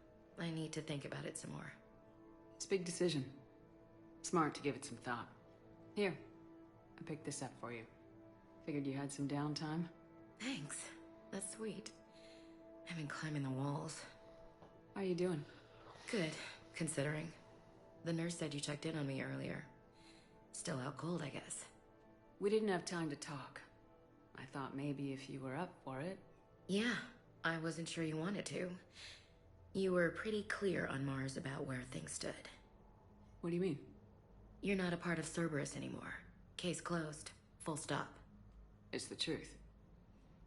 I need to think about it some more. It's a big decision. Smart to give it some thought. Here, I picked this up for you. Figured you had some downtime. Thanks. That's sweet. I've been climbing the walls. How are you doing? Good, considering. The nurse said you checked in on me earlier. Still out cold, I guess. We didn't have time to talk. I thought maybe if you were up for it. Yeah, I wasn't sure you wanted to. You were pretty clear on Mars about where things stood. What do you mean? You're not a part of Cerberus anymore. Case closed. Full stop. It's the truth.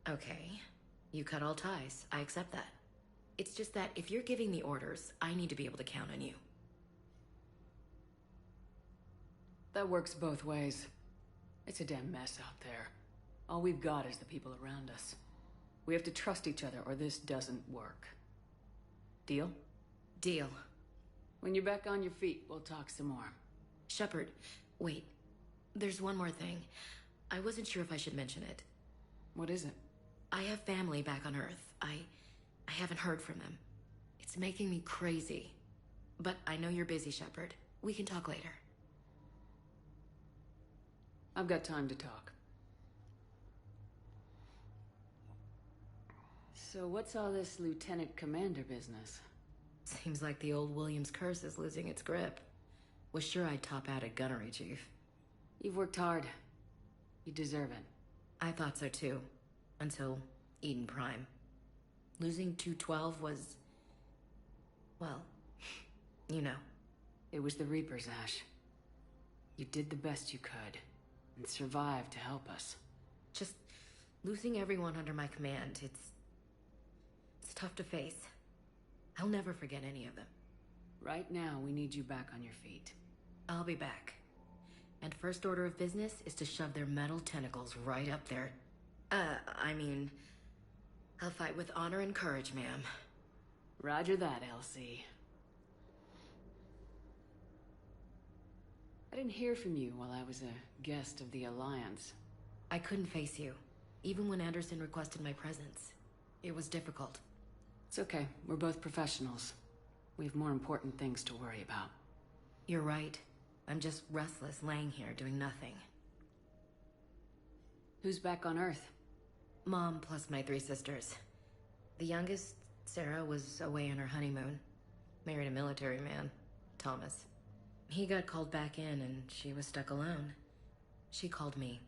Okay. You cut all ties. I accept that. It's just that if you're giving the orders, I need to be able to count on you. That works both ways. It's a damn mess out there. All we've got is the people around us. We have to trust each other or this doesn't work. Deal? Deal. When you're back on your feet, we'll talk some more. Shepard, wait. There's one more thing. I wasn't sure if I should mention it. What is it? I have family back on Earth. I haven't heard from them. It's making me crazy. But I know you're busy, Shepard. We can talk later. I've got time to talk. So what's all this Lieutenant Commander business? Seems like the old Williams curse is losing its grip. Was sure I'd top out at gunnery, Chief. You've worked hard. You deserve it. I thought so too. Until Eden Prime. Losing 212 was... well, you know. It was the Reapers, Ash. You did the best you could. And survived to help us. Just losing everyone under my command, it's tough to face. I'll never forget any of them. Right now, we need you back on your feet. I'll be back. And first order of business is to shove their metal tentacles right up there. I mean, I'll fight with honor and courage, ma'am. Roger that, Elsie. I didn't hear from you while I was a guest of the Alliance. I couldn't face you, even when Anderson requested my presence. It was difficult. It's okay. We're both professionals. We have more important things to worry about. You're right. I'm just restless, laying here, doing nothing. Who's back on Earth? Mom plus my 3 sisters. The youngest, Sarah, was away on her honeymoon. Married a military man, Thomas. He got called back in and she was stuck alone. She called me.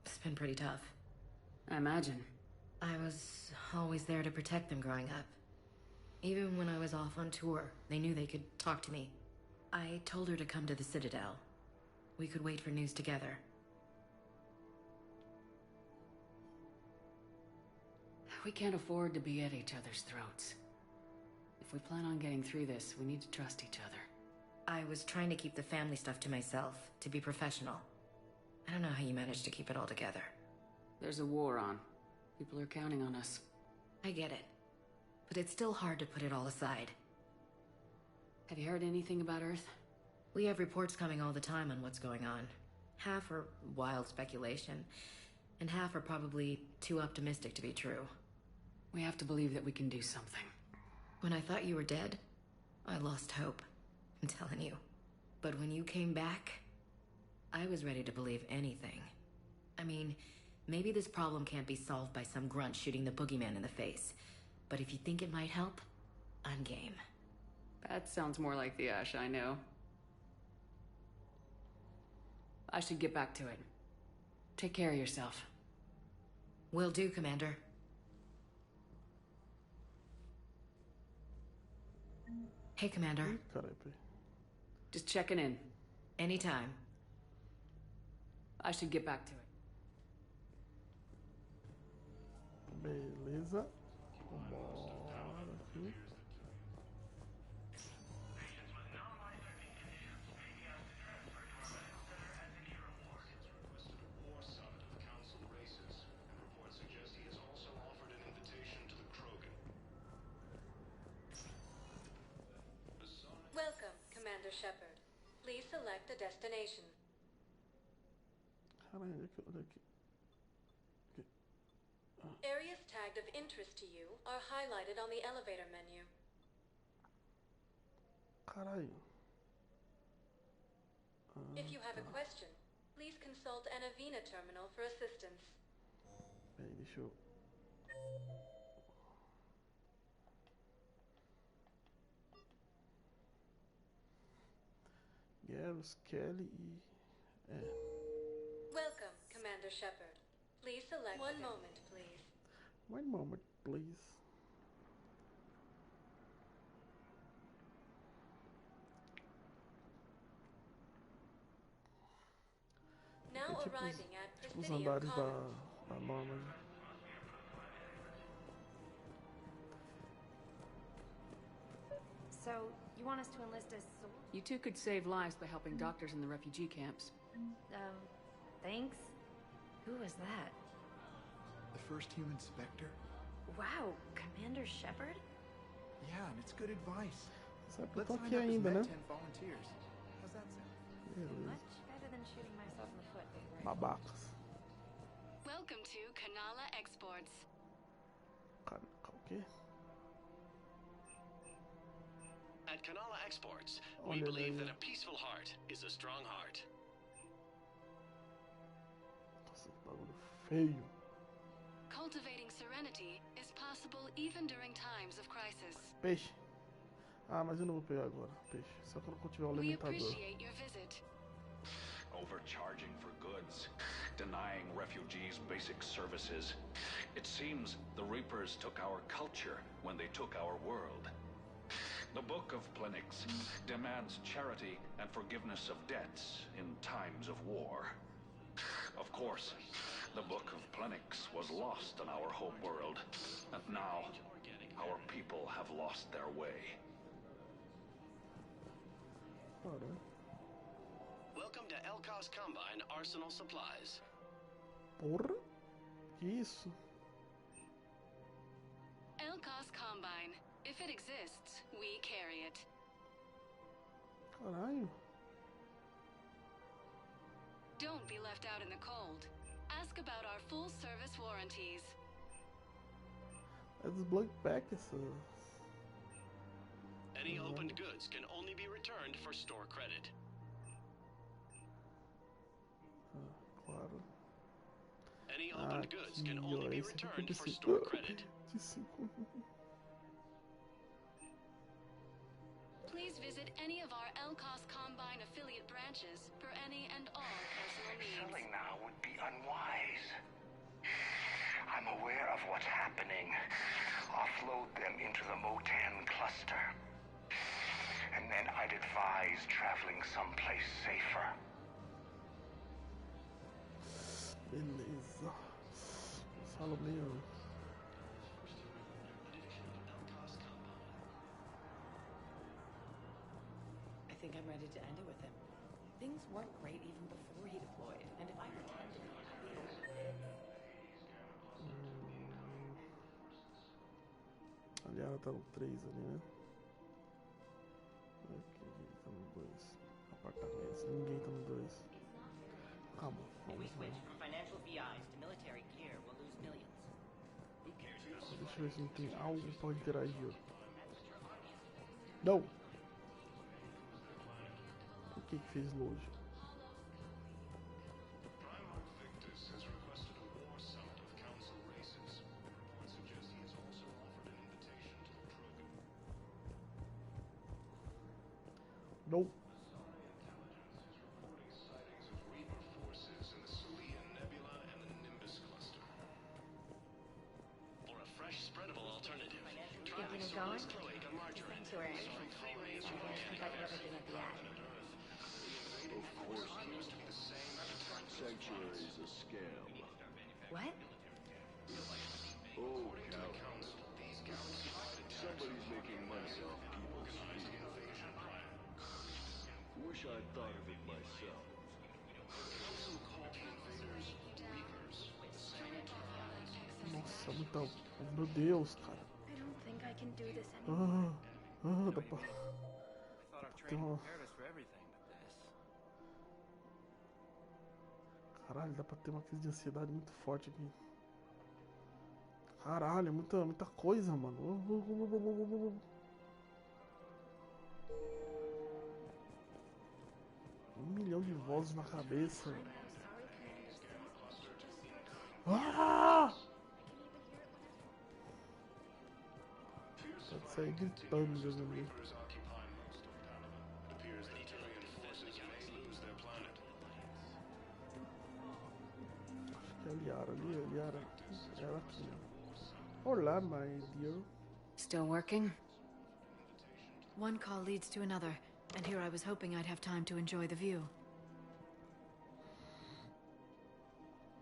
It's been pretty tough. I imagine. I was always there to protect them growing up. Even when I was off on tour, they knew they could talk to me. I told her to come to the Citadel. We could wait for news together. We can't afford to be at each other's throats. If we plan on getting through this, we need to trust each other. I was trying to keep the family stuff to myself, to be professional. I don't know how you managed to keep it all together. There's a war on. People are counting on us. I get it. But it's still hard to put it all aside. Have you heard anything about Earth? We have reports coming all the time on what's going on. Half are wild speculation, and half are probably too optimistic to be true. We have to believe that we can do something. When I thought you were dead, I lost hope. I'm telling you. But when you came back, I was ready to believe anything. I mean, maybe this problem can't be solved by some grunt shooting the boogeyman in the face. But if you think it might help, I'm game. That sounds more like the Ash I know. I should get back to it. Take care of yourself. Will do, Commander. Hey, Commander. Just checking in. Anytime. I should get back to it. Beleza. Vambora aqui. Welcome, Commander Shepard. Please select a destination. Caralho, olha aqui. Areas tagged of interest to you are highlighted on the elevator menu. Caralho. If you have a question, please consult an Avena terminal for assistance. Peraí, deixa eu... Garrus, Kelly e... Welcome, Commander Shepard. Please select... One moment, please. One moment, please. Now Tipo arriving at os Presidium andares Commons. da Norma. So, you want us to enlist a soldier? You two could save lives by helping doctors in the refugee camps. Thanks? Who was that? The first human Spectre? Wow, Commander Shepard? Yeah, and it's good advice. Sabe que eu Let's tô sign aqui up as ainda, né? Med 10 volunteers. How's that sound? Beleza. Much better than shooting myself in the foot. Babacas. Welcome to Kanala Exports. O quê? At Kanala Exports, Olha we believe daí. that a peaceful heart is a strong heart. Nossa, que bagulho feio. Cultivating serenity is possible even during times of crisis. Peixe. Ah, mas eu não vou pegar agora. Peixe. Só quando eu tiver o We alimentador. appreciate your visit. Overcharging for goods, denying refugees basic services. It seems the Reapers took our culture when they took our world. The Book of Plenix demands charity and forgiveness of debts in times of war. Of course, the Book of Plenix was lost on our home world, and now our people have lost their way. Caralho. Welcome to Elkos Combine Arsenal Supplies. Porra? Que isso? Elkos Combine. If it exists, we carry it. Caralho. Don't be left out in the cold. Ask about our full service warranties. É dos Blood Pack essas. Any opened goods can only be returned for store credit. Claro. Any opened goods can only be esse aqui returned eu for pensei. store credit. De 5. Please visit any of our Elkos Combine affiliate branches for any and all personal needs. Selling now would be unwise. I'm aware of what's happening. Offload them into the Motan cluster. And then I'd advise traveling someplace safer. Beleza. Fala meio. I think I'm ready to end it with him. Things weren't great even before he deployed, and if I pretend to be Ali ela tá no 3 ali, né? Aqui, tá no 2. Apartamentos, ninguém tá no 2. Calma, If we vamos switch lá. from financial VIs to military gear, we'll lose millions. Who cares about Deixa eu ver se não tem algo pra interagir. Não! O que que fez load? Victus has requested a war summit of council races. Reports suggest he has also offered an invitation to the Krogan. Não! Sightings of Reaper forces in the Sulian Nebula and the Nimbus cluster. For a fresh, spreadable alternative, try Thinking the of going? Solus cloaca margarine. Sure. From free range I organic got everything at the end. Of course, appears to be the same attack. Sanctuary's a scam. What? Oh, According to the council, these galaxy-wide attacks somebody's making money off people's organized feet. invasion plan. Wish I'd thought of it myself. The council called the invaders Reapers. Nossa, muita. Meu Deus, cara. I don't think I can do this anymore. Dá pra. I thought our Tem training uma. prepared us for everything but this. Caralho, dá pra ter uma crise de ansiedade muito forte aqui. Caralho, é muita coisa, mano. 1 milhão de vozes na cabeça. Ah! Pode sair gritando, Deus do céu. Reapers occupy most of Panama. It appears the Tyrian forces may lose their planet. Acho que é a Liara ali, a Liara. Ela aqui. Olá, my dear. Still working? One call leads to another, and here I was hoping I'd have time to enjoy the view.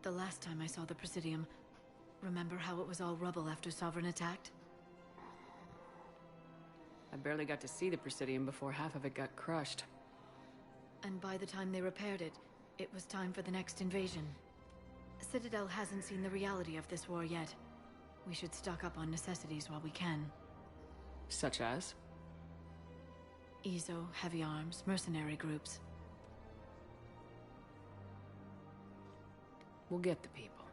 The last time I saw the Presidium, remember how it was all rubble after Sovereign attacked? I barely got to see the Presidium before half of it got crushed. And by the time they repaired it, it was time for the next invasion. Citadel hasn't seen the reality of this war yet. We should stock up on necessities while we can. Such as? EZO, heavy arms, mercenary groups. We'll get the people.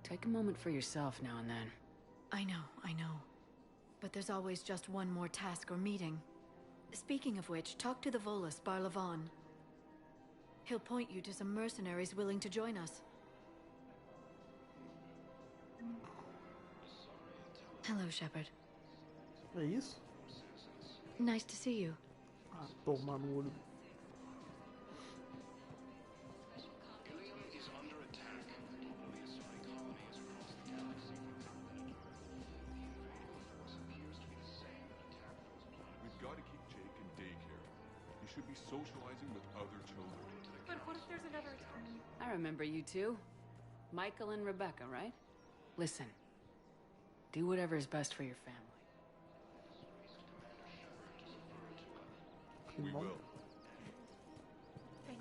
Take a moment for yourself now and then. I know. But there's always just one more task or meeting. Speaking of which, talk to the Volus, Barlavon. He'll point you to some mercenaries willing to join us. Hello, Shepard. É isso? Nice to see you. Ah, tomar no olho. Ilium is under attack. The Asari colony is across the galaxy. The invading force appears to be the same that attacked those planets. We've got to keep Jake in daycare. He should be socializing with other children. But what if there's another attack? I remember you two. Michael and Rebecca, right? Listen. Do whatever is best for your family. We will.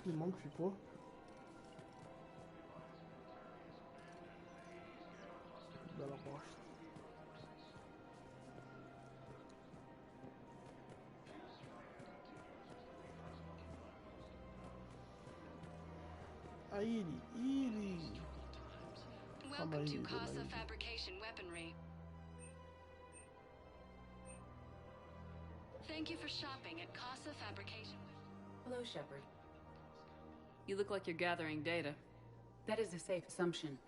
climão que ficou. Bela bosta. A Iri. Welcome to Casa Fabrication Weaponry. Thank you for shopping at Casa Fabrication. Hello, Shepard. You look like you're gathering data. That is a safe assumption.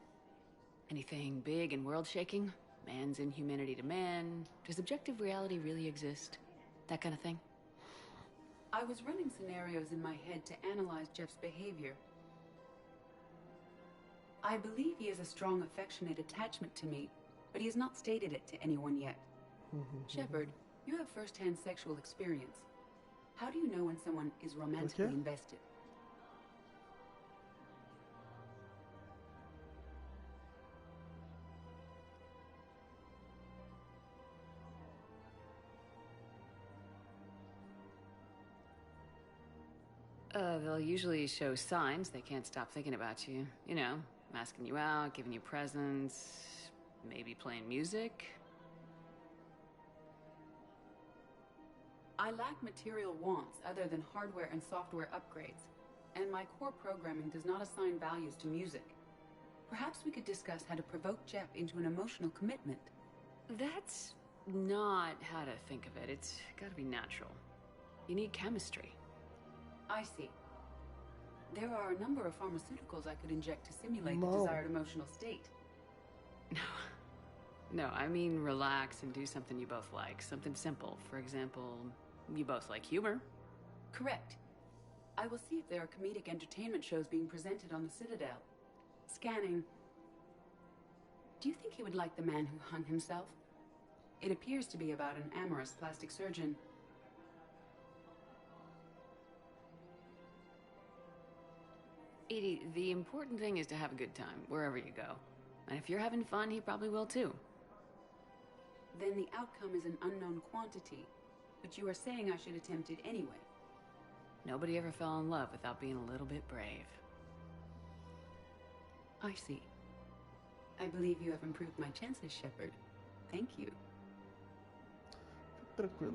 Anything big and world-shaking? Man's inhumanity to man? Does objective reality really exist? That kind of thing? I was running scenarios in my head to analyze Jeff's behavior. I believe he has a strong affectionate attachment to me, but he has not stated it to anyone yet. Shepard, you have first-hand sexual experience. How do you know when someone is romantically invested? They'll usually show signs they can't stop thinking about you. You know, asking you out, giving you presents, maybe playing music. I lack material wants other than hardware and software upgrades, and my core programming does not assign values to music. Perhaps we could discuss how to provoke Jeff into an emotional commitment. That's not how to think of it. It's gotta be natural. You need chemistry. I see. There are a number of pharmaceuticals I could inject to simulate the desired emotional state. No, I mean relax and do something you both like. Something simple. For example, you both like humor. Correct. I will see if there are comedic entertainment shows being presented on the Citadel. Scanning. Do you think he would like The Man Who Hung Himself? It appears to be about an amorous plastic surgeon. Edie, the important thing is to have a good time, wherever you go. And if you're having fun, he probably will too. Then the outcome is an unknown quantity. But you are saying I should attempt it anyway. Nobody ever fell in love without being a little bit brave. I see. I believe you have improved my chances, Shepard. Thank you. Tranquilo.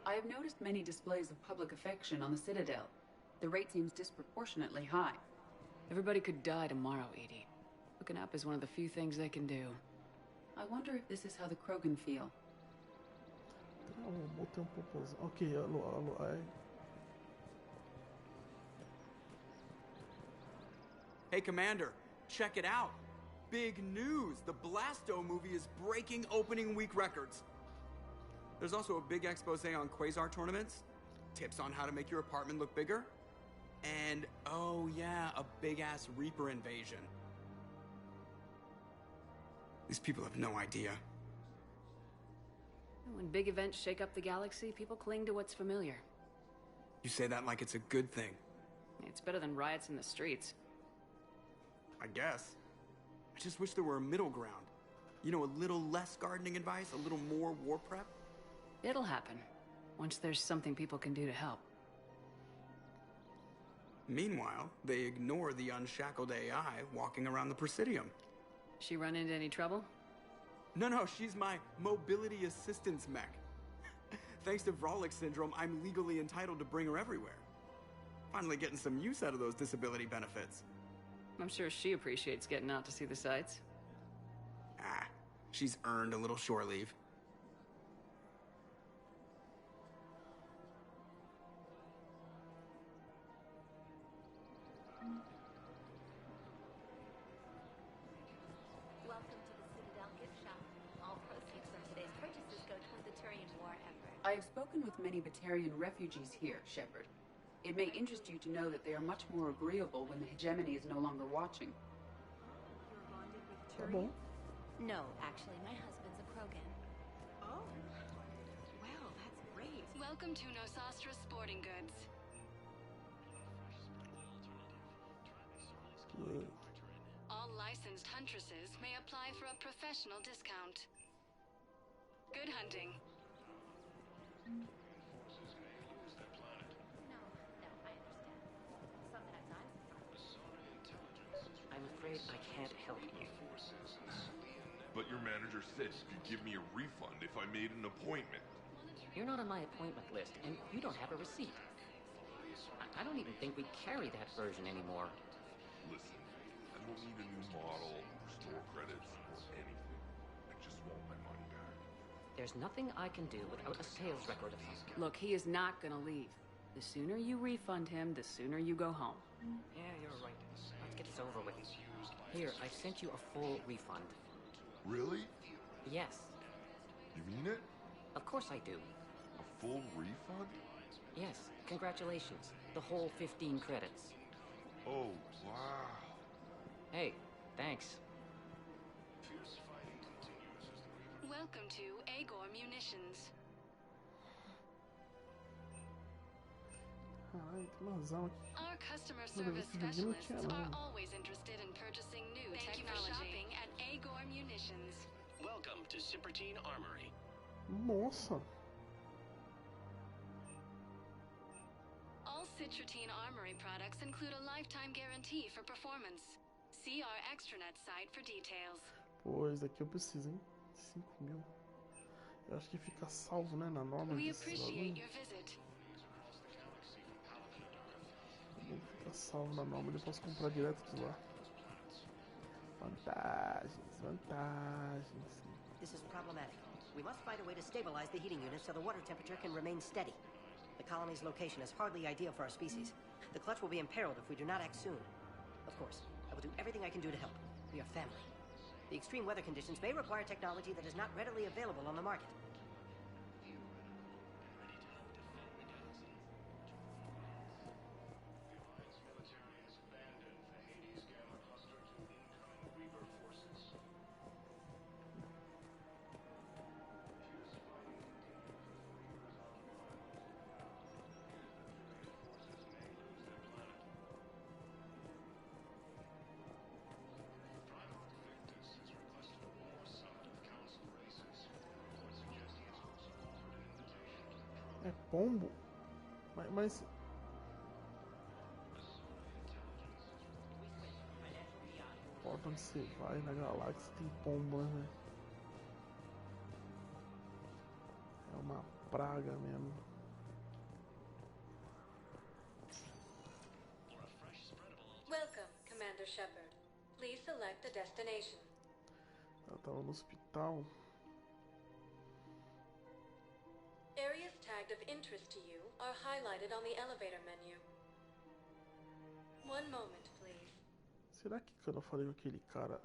I have noticed many displays of public affection on the Citadel. The rate seems disproportionately high. Everybody could die tomorrow, Edie. Hooking up is one of the few things they can do. I wonder if this is how the Krogan feel. Botei popozão. Ok, alô, ai. Hey, Commander, check it out. Big news! The Blasto movie is breaking opening week records. There's also a big expose on Quasar tournaments, tips on how to make your apartment look bigger, and, oh yeah, a big-ass Reaper invasion. These people have no idea. When big events shake up the galaxy, people cling to what's familiar. You say that like it's a good thing. It's better than riots in the streets. I guess. I just wish there were a middle ground. You know, a little less gardening advice, a little more war prep. It'll happen, once there's something people can do to help. Meanwhile, they ignore the unshackled AI walking around the Presidium. She run into any trouble? No, she's my mobility assistance mech. Thanks to Vrolic syndrome, I'm legally entitled to bring her everywhere. Finally getting some use out of those disability benefits. I'm sure she appreciates getting out to see the sights. Ah, she's earned a little shore leave. I have spoken with many Batarian refugees here, Shepard. It may interest you to know that they are much more agreeable when the hegemony is no longer watching. You're bonded with Turian? No, actually, my husband's a Krogan. Oh. Well, that's great. Welcome to Nosastra Sporting Goods. All licensed huntresses may apply for a professional discount. Good hunting. Forces may lose their planet. afraid I can't help you. But your manager said you could give me a refund if I made an appointment. You're not on my appointment list, and you don't have a receipt. I don't even think we carry that version anymore. Listen, I don't need a new model, or store credits, or anything. I just want my money back. There's nothing I can do without a sales record of some kind. Look, he is not gonna leave. The sooner you refund him, the sooner you go home. Yeah, you're right. Let's get this over with. Here, I sent you a full refund. Really? Yes. You mean it? Of course I do. A full refund? Yes, congratulations. The whole 15 credits. Oh, wow. Hey, thanks. Welcome to Agor Munitions. Caralho, tem uma razão aqui. Our customer Mano, service esse vídeo não specialists tinha are não. always interested in purchasing new Thank technology. you for shopping at Agor Munitions. Welcome to Simpertine Armory. Nossa. All Citrotine Armory products include a lifetime guarantee for performance. See our extranet site for details. Pô, esse daqui eu preciso, hein? 5.000. Eu acho que fica salvo, né? Na norma We desses appreciate bagulho. your visit. Fica salvo na norma, eu posso comprar direto de lá. Vantagens, vantagens. This is problematic. We must find a way to stabilize the heating unit so the water temperature can remain steady. The colony's location is hardly ideal for our species. The clutch will be imperiled if we do not act soon. Of course, I will do everything I can do to help. We are family. The extreme weather conditions may require technology that is not readily available on the market. É pombo? Mas... Porta onde você vai na galáxia tem pombo, né, velho? É uma praga mesmo. Welcome, Commander Shepard. Please select a destination. Ela tava no hospital. Areas tagged of interest to you are highlighted on the elevator menu. One moment, please. Será que quando eu falei com aquele cara...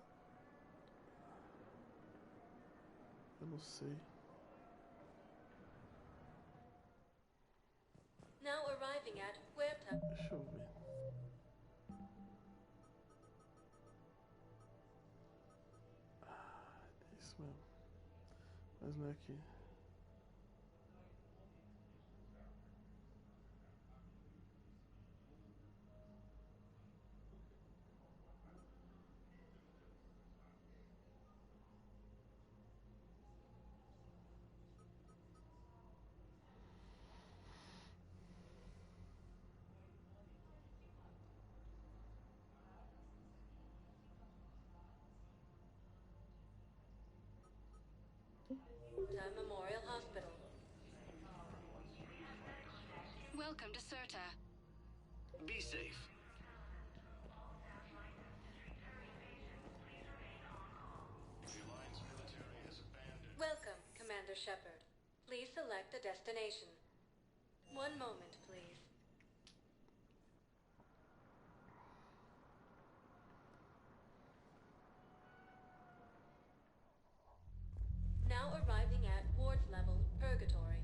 Eu não sei. Now arriving at Huerta. Deixa eu ver. É isso mesmo. Mas não é aqui. Memorial Hospital. Welcome to Serta. Be safe. Welcome, Commander Shepard. Please select a destination. One moment, please. Now arriving at Ward Level Purgatory.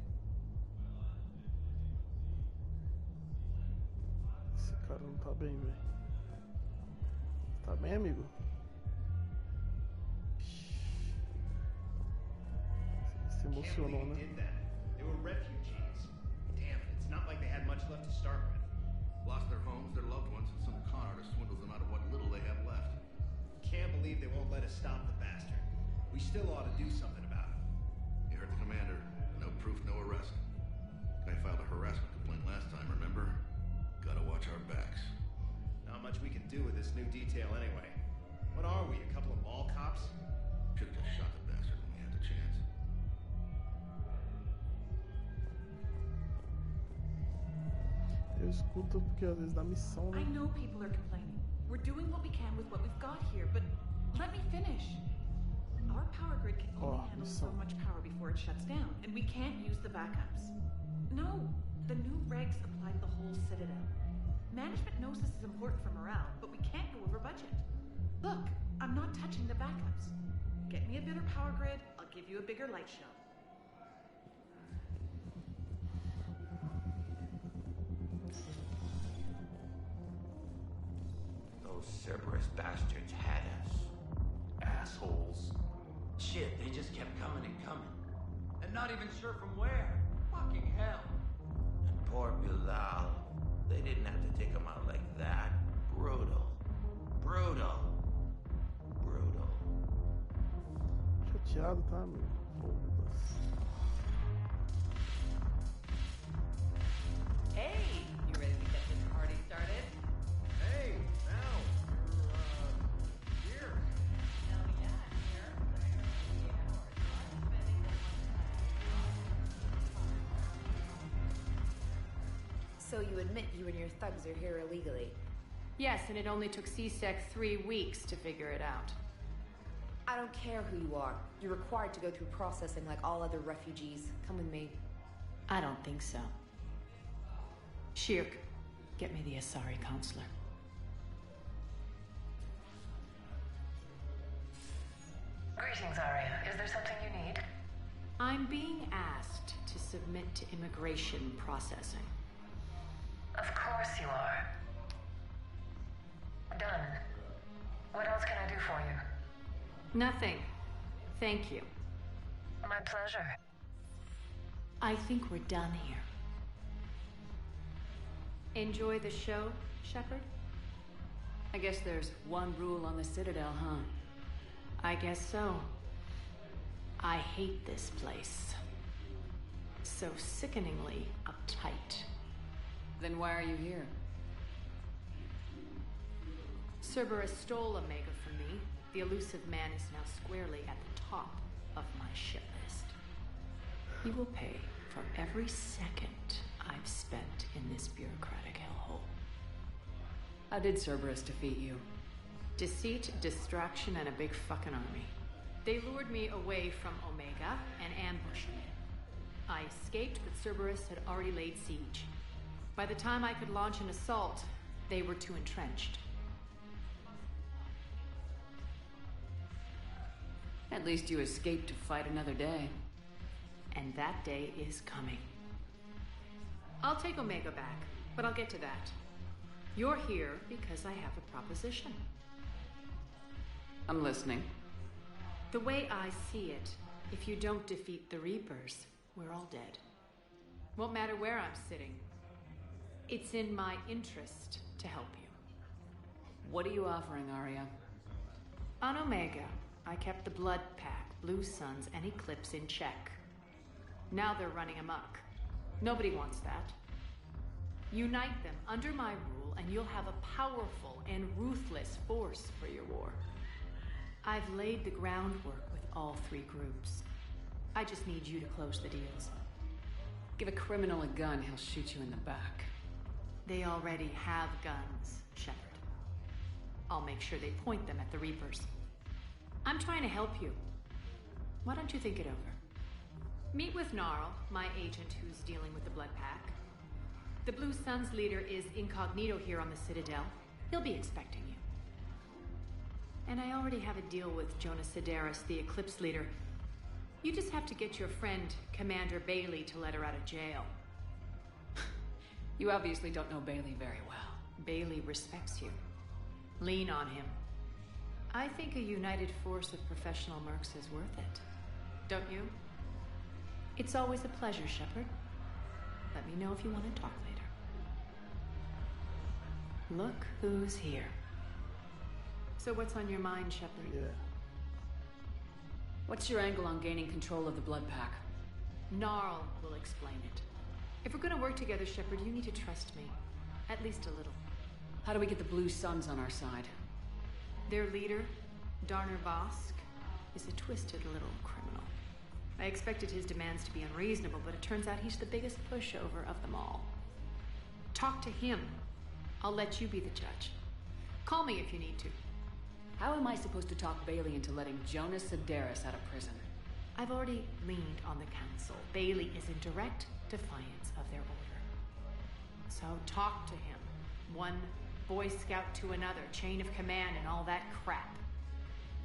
Esse cara não tá bem, velho. Tá bem, amigo? Se emocionou, né? Did that. They were refugees. Damn it, it's not like they had much left to start with. Lost their homes, their loved ones, and some con artist swindles them out of what little they have left. Can't believe they won't let us stop the bastard. We still ought to do something about it. You heard the commander. No proof, no arrest. Guy filed a harassment complaint last time, remember? Gotta watch our backs. Not much we can do with this new detail anyway. What are we, a couple of mall cops? Should've just shot the bastard when we had the chance. Eu escuto porque às vezes dá missão, né? I know people are complaining. We're doing what we can with what we've got here, but let me finish. Our power grid can only handle so much power before it shuts down, and we can't use the backups. No, the new regs apply to the whole Citadel. Management knows this is important for morale, but we can't go over budget. Look, I'm not touching the backups. Get me a better power grid, I'll give you a bigger light show. Those Cerberus bastards had us. Assholes. Shit, they just kept coming and coming. And not even sure from where. Fucking hell. And poor Bilal. They didn't have to take him out like that. Brutal. Brutal. Brutal. Chateado, tá, meu? Foda-se. Hey, you ready to get this party started? Hey, now, you're, here. Hell yeah, I'm here. So you admit you and your thugs are here illegally? Yes, and it only took CSEC 3 weeks to figure it out. I don't care who you are. You're required to go through processing like all other refugees. Come with me. I don't think so. Shirk, get me the Asari counselor. Greetings, Arya. Is there something you need? I'm being asked to submit to immigration processing. Of course you are. Done. What else can I do for you? Nothing. Thank you. My pleasure. I think we're done here. Enjoy the show, Shepard? I guess there's one rule on the Citadel, huh? I guess so. I hate this place. So sickeningly uptight. Then why are you here? Cerberus stole Omega from me. The elusive man is now squarely at the top of my shit list. He will pay for every second I've spent in this bureaucratic hellhole. How did Cerberus defeat you? Deceit, distraction, and a big fucking army. They lured me away from Omega and ambushed me. I escaped, but Cerberus had already laid siege. By the time I could launch an assault, they were too entrenched. At least you escaped to fight another day. And that day is coming. I'll take Omega back, but I'll get to that. You're here because I have a proposition. I'm listening. The way I see it, if you don't defeat the Reapers, we're all dead. Won't matter where I'm sitting. It's in my interest to help you. What are you offering, Arya? On Omega, I kept the Blood Pack, Blue Suns, and Eclipse in check. Now they're running amok. Nobody wants that. Unite them under my rule, and you'll have a powerful and ruthless force for your war. I've laid the groundwork with all 3 groups. I just need you to close the deals. Give a criminal a gun, he'll shoot you in the back. They already have guns, Shepard. I'll make sure they point them at the Reapers. I'm trying to help you. Why don't you think it over? Meet with Gnarl, my agent who's dealing with the Blood Pack. The Blue Suns leader is incognito here on the Citadel. He'll be expecting you. And I already have a deal with Jonas Sidaris, the Eclipse leader. You just have to get your friend, Commander Bailey, to let her out of jail. You obviously don't know Bailey very well. Bailey respects you. Lean on him. I think a united force of professional mercs is worth it. Don't you? It's always a pleasure, Shepard. Let me know if you want to talk later. Look who's here. So what's on your mind, Shepard? Yeah. What's your angle on gaining control of the Blood Pack? Gnarl will explain it. If we're gonna work together, Shepard, you need to trust me. At least a little. How do we get the Blue Suns on our side? Their leader, Darner Vosk is a twisted little criminal. I expected his demands to be unreasonable, but it turns out he's the biggest pushover of them all. Talk to him. I'll let you be the judge. Call me if you need to. How am I supposed to talk Bailey into letting Jonas Sedaris out of prison? I've already leaned on the council. Bailey is in direct defiance of their order. So talk to him. One Boy Scout to another, chain of command and all that crap.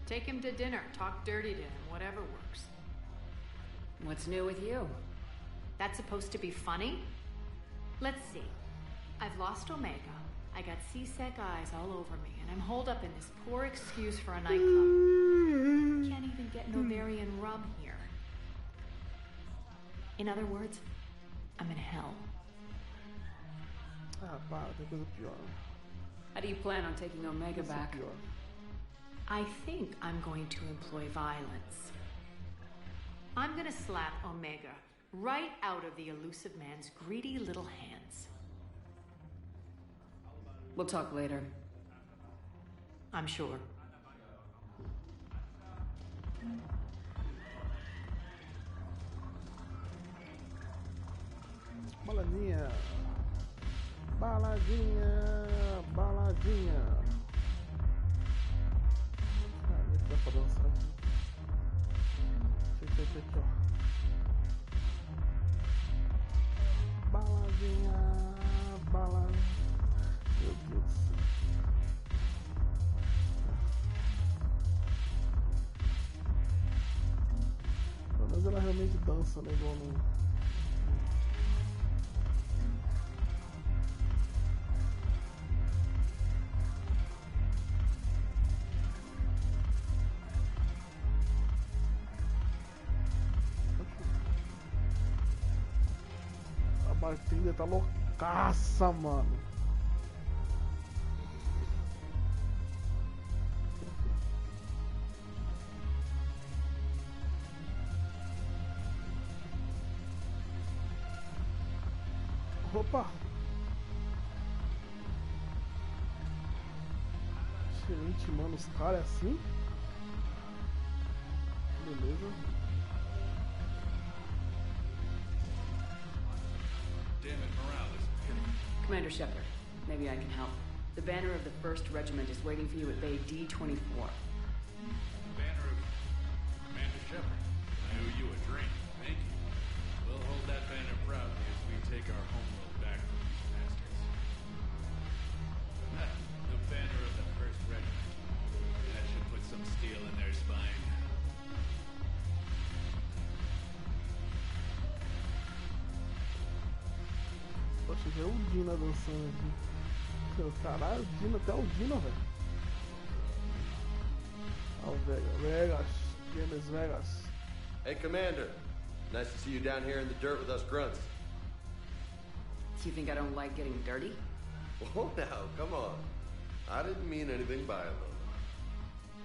Take him to dinner, talk dirty to him, whatever works. What's new with you? That's supposed to be funny? Let's see. I've lost Omega. I got C-Sec eyes all over me, and I'm holed up in this poor excuse for a nightclub. Can't even get Novarian rum here. In other words, I'm in hell. Ah, para, tem coisa pior. How do you plan on taking Omega back? I think I'm going to employ violence. I'm gonna slap Omega right out of the elusive man's greedy little hands. We'll talk later. I'm sure. Baladinha. Baladinha. Baladinha. Ah, deixa eu dar pra dançar aqui. Aqui, ó. Baladinha. Baladinha. Meu Deus do céu. Pelo menos ela realmente dança, né? Igual no... A bartender tá loucaça, mano. Opa! Gente, mano, os caras é assim? Beleza. Damn it, morale is hitting. Commander Shepard, maybe I can help. The banner of the 1st Regiment is waiting for you at Bay D-24. Banner of Commander Shepard. I owe you a drink. Thank you. We'll hold that banner proudly as we take our homeworld back from these bastards. The banner of the 1st Regiment. That should put some steel in their spine. Poxa, já é o Dina dançando aqui. Caralho, Dina, até o Dina, velho. Oh, Vegas. Game is Vegas. Hey, Commander. Nice to see you down here in the dirt with us grunts. Do you think I don't like getting dirty? Oh, now, come on. I didn't mean anything by it,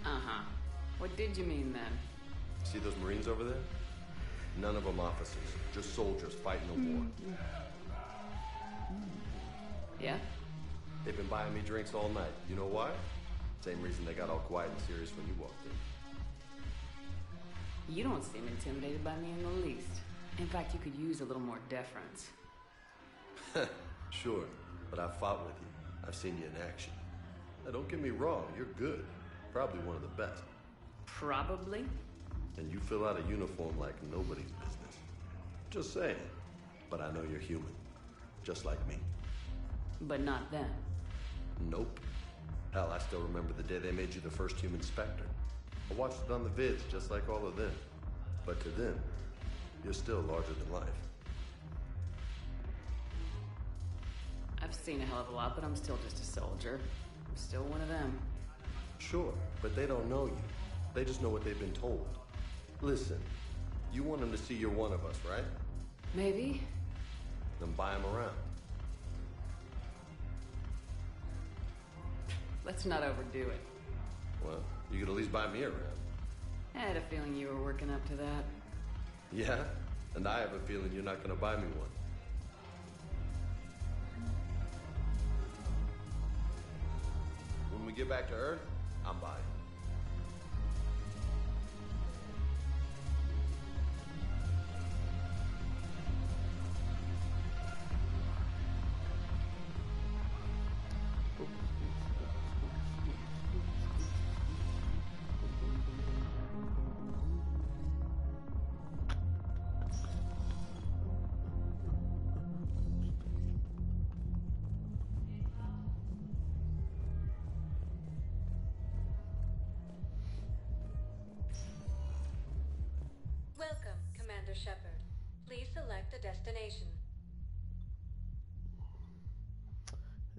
though. Uh-huh. What did you mean, then? See those Marines over there? None of them officers. Just soldiers fighting a war. Yeah? They've been buying me drinks all night. You know why? Same reason they got all quiet and serious when you walked in. You don't seem intimidated by me in the least. In fact, you could use a little more deference. Sure, but I've fought with you. I've seen you in action. Now, don't get me wrong, you're good. Probably one of the best. Probably? And you fill out a uniform like nobody's business. Just saying. But I know you're human. Just like me. But not them. Nope. Hell, I still remember the day they made you the first human Spectre. I watched it on the vids, just like all of them. But to them, you're still larger than life. I've seen a hell of a lot, but I'm still just a soldier. I'm still one of them. Sure, but they don't know you. They just know what they've been told. Listen, you want them to see you're one of us, right? Maybe. Then buy them around. Let's not overdo it. Well, you could at least buy me around. I had a feeling you were working up to that. Yeah? And I have a feeling you're not gonna buy me one. When we get back to Earth, I'm buying. Commander Shepard. Please select a destination.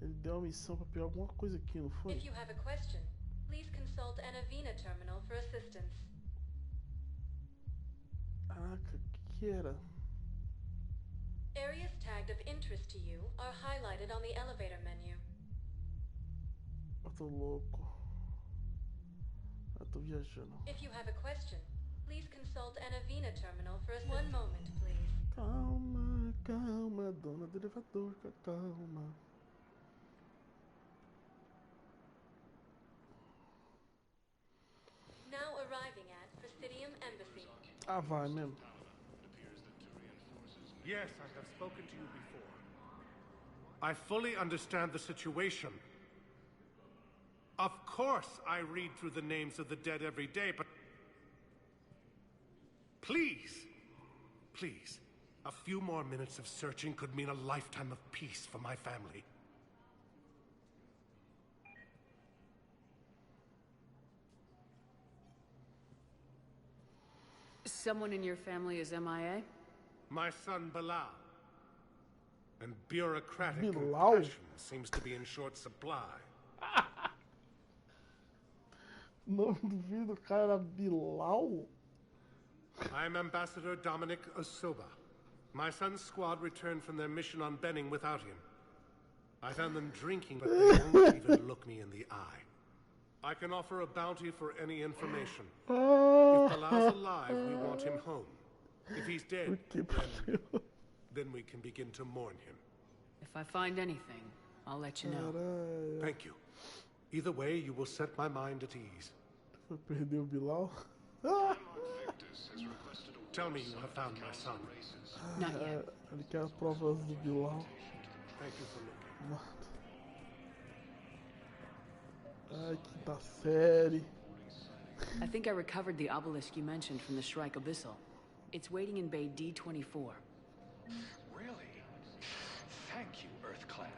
Ele deu uma missão pra pegar alguma coisa aqui, não foi? If you have a question, please consult an Avena terminal for assistance. Caraca, o que era? Areas tagged of interest to you are highlighted on the elevator menu. Eu tô louco. Eu tô viajando. If you have a question, please consult an Avena terminal for assistance. One moment, please. Calma, calma, dona do elevador, calma. Now arriving at Presidium Embassy. Ah, vai mesmo. Yes, I have spoken to you before. I fully understand the situation. Of course I read through the names of the dead every day, but... Please, please, a few more minutes of searching could mean a lifetime of peace for my family. Someone in your family is MIA? My son, Bilal. And bureaucratic Bilal? compassion seems to be in short supply. O nome do filho do cara era Bilal? I'm Ambassador Dominic Osoba. My son's squad returned from their mission on Benning without him. I found them drinking, but they won't even look me in the eye. I can offer a bounty for any information. If Bilal's alive, we want him home. If he's dead, then we can begin to mourn him. If I find anything, I'll let you know. Thank you. Either way, you will set my mind at ease. Perdeu o Bilal? Tell me you have found my son. Not yet. Ele quer as provas do Bilal. Thank you for looking. Mano. Ai, quinta série. I think I recovered the obelisk you mentioned from the Shrike Abyssal. It's waiting in Bay D-24. Really? Thank you, Earth Clan.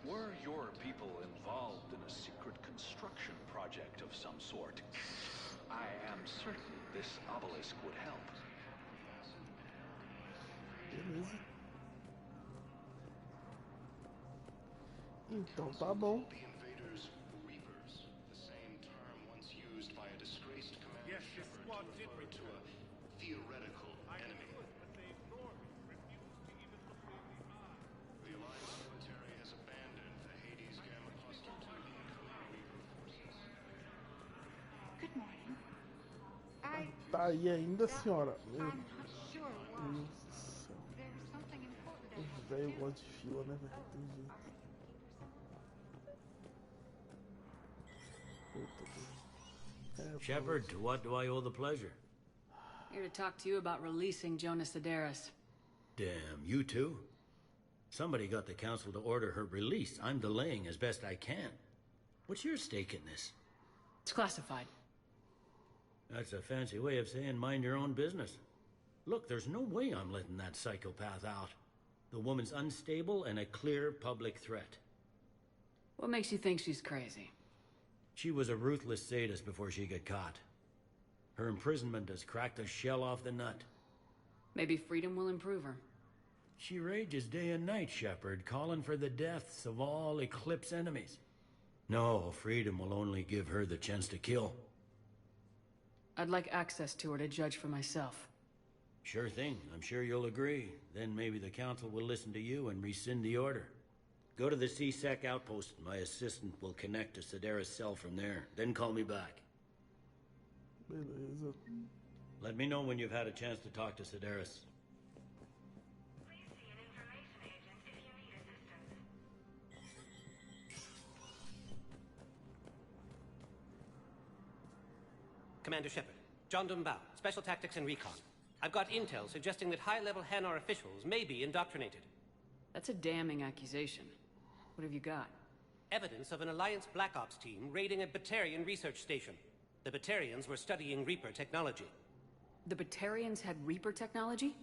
Were your people involved in a secret construction project of some sort, I am certain this obelisk would help. Beleza. Então tá bom. The invaders were reapers, the same term once used by a disgraced Commander Shepard to refer to a theoretical enemy. The Alliance military has abandoned the Hades Gamma Cluster to the incoming Reaper forces. Good morning. Tá aí ainda, senhora. Meu I'm not sure why. Deus do céu. There's something important. O velho gosta de fila, né, velho? Tem jeito. Shepard, to what do I owe the pleasure? Here to talk to you about releasing Jonas Sedaris. Damn, you too? Somebody got the council to order her release. I'm delaying as best I can. What's your stake in this? It's classified. That's a fancy way of saying mind your own business. Look, there's no way I'm letting that psychopath out. The woman's unstable and a clear public threat. What makes you think she's crazy? She was a ruthless sadist before she got caught. Her imprisonment has cracked the shell off the nut. Maybe freedom will improve her. She rages day and night, Shepard, calling for the deaths of all Eclipse enemies. No, freedom will only give her the chance to kill. I'd like access to her to judge for myself. Sure thing. I'm sure you'll agree. Then maybe the council will listen to you and rescind the order. Go to the C-Sec outpost. My assistant will connect to Sedaris' cell from there. Then call me back. Beleza. Let me know when you've had a chance to talk to Sedaris. Commander Shepard, John Dumbao, Special Tactics and Recon. I've got intel suggesting that high-level Hanar officials may be indoctrinated. That's a damning accusation. What have you got? Evidence of an Alliance Black Ops team raiding a Batarian research station. The Batarians were studying Reaper technology. The Batarians had Reaper technology?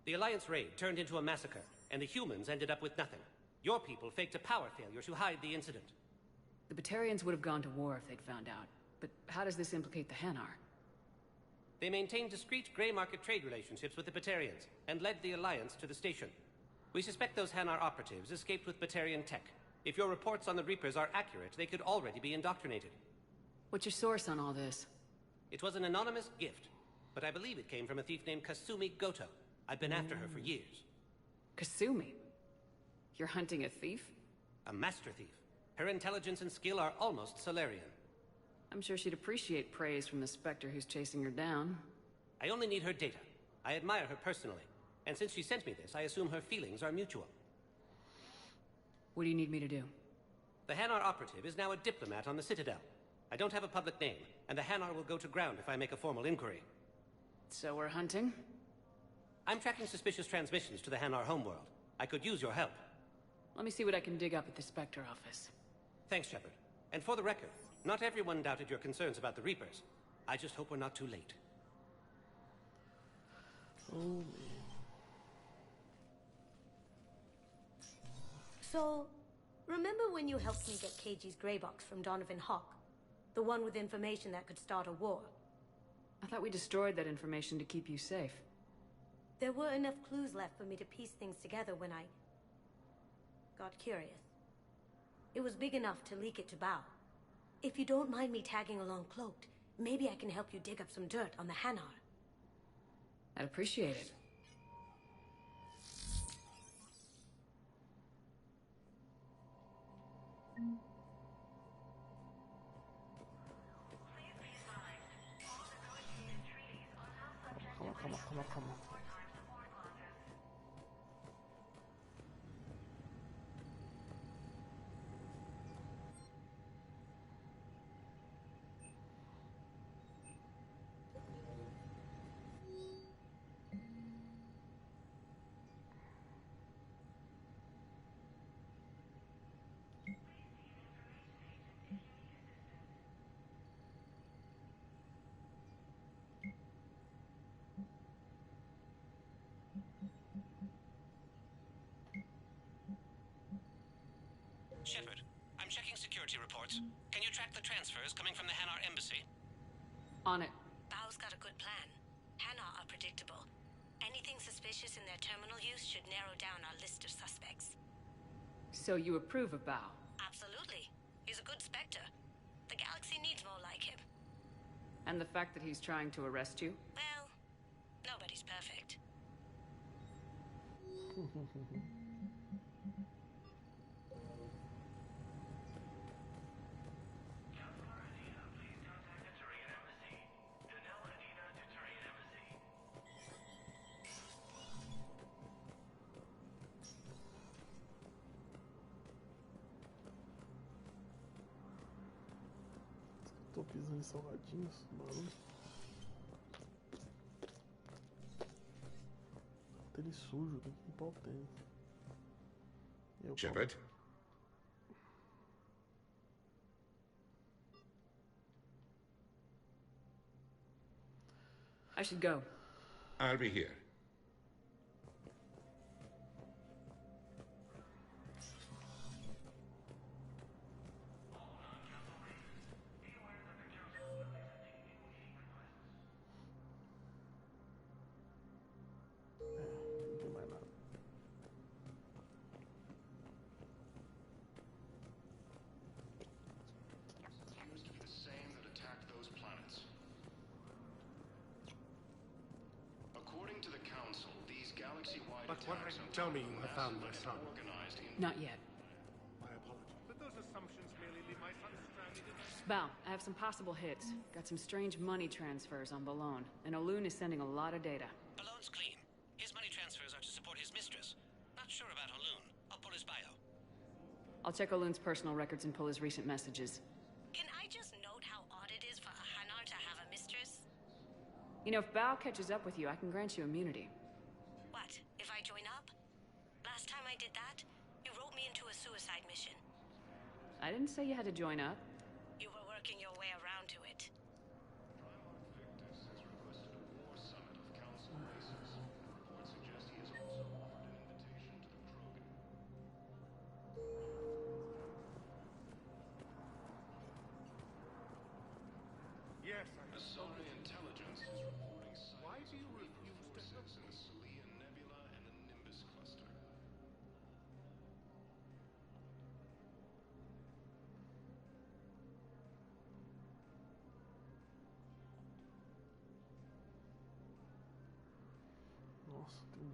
The Alliance raid turned into a massacre, and the humans ended up with nothing. Your people faked a power failure to hide the incident. The Batarians would have gone to war if they'd found out. But how does this implicate the Hanar? They maintained discreet gray market trade relationships with the Batarians and led the Alliance to the station. We suspect those Hanar operatives escaped with Batarian tech. If your reports on the Reapers are accurate, they could already be indoctrinated. What's your source on all this? It was an anonymous gift, but I believe it came from a thief named Kasumi Goto. I've been after her for years. Kasumi? You're hunting a thief? A master thief. Her intelligence and skill are almost Solarian. I'm sure she'd appreciate praise from the Spectre who's chasing her down. I only need her data. I admire her personally. And since she sent me this, I assume her feelings are mutual. What do you need me to do? The Hanar operative is now a diplomat on the Citadel. I don't have a public name, and the Hanar will go to ground if I make a formal inquiry. So we're hunting? I'm tracking suspicious transmissions to the Hanar homeworld. I could use your help. Let me see what I can dig up at the Spectre office. Thanks, Shepard. And for the record, not everyone doubted your concerns about the Reapers. I just hope we're not too late. Oh, So, remember when you helped me get KG's grey box from Donovan Hawk? The one with information that could start a war? I thought we destroyed that information to keep you safe. There were enough clues left for me to piece things together when I got curious. It was big enough to leak it to Bao. If you don't mind me tagging along cloaked, maybe I can help you dig up some dirt on the Hanar. I'd appreciate it. Come on. Shepard, I'm checking security reports. Can you track the transfers coming from the Hanar embassy? On it. Bao's got a good plan. Hanar are predictable. Anything suspicious in their terminal use should narrow down our list of suspects. So you approve of Bao? Absolutely. He's a good Spectre. The galaxy needs more like him. And the fact that he's trying to arrest you? Well, nobody's perfect. Tô pisando em salgadinhos, barulho. Tênis sujo, tem que limpar o tênis. Shepard? I should go. I'll be here. Não tem mais nada. Appears to be the same that attacked those planets. According to the Council, these galaxy-wide But what attacks tell me you have found my son. organized in Not yet. My apologies. But those assumptions merely leave my son stranded in... Bao, I have some possible hits. Got some strange money transfers on Balone, and Olun is sending a lot of data. Balone's clean. His money transfers are to support his mistress. Not sure about Olun. I'll pull his bio. I'll check Olun's personal records and pull his recent messages. Can I just note how odd it is for a Hanar to have a mistress? You know, if Bao catches up with you, I can grant you immunity. What, if I join up? Last time I did that, you wrote me into a suicide mission. I didn't say you had to join up. You were working your way around to it. Victus has requested a war summit of Council bases. Reports suggest he has also offered an invitation to the Krogan. Yes, The Solary intelligence has reported Nossa, tem um...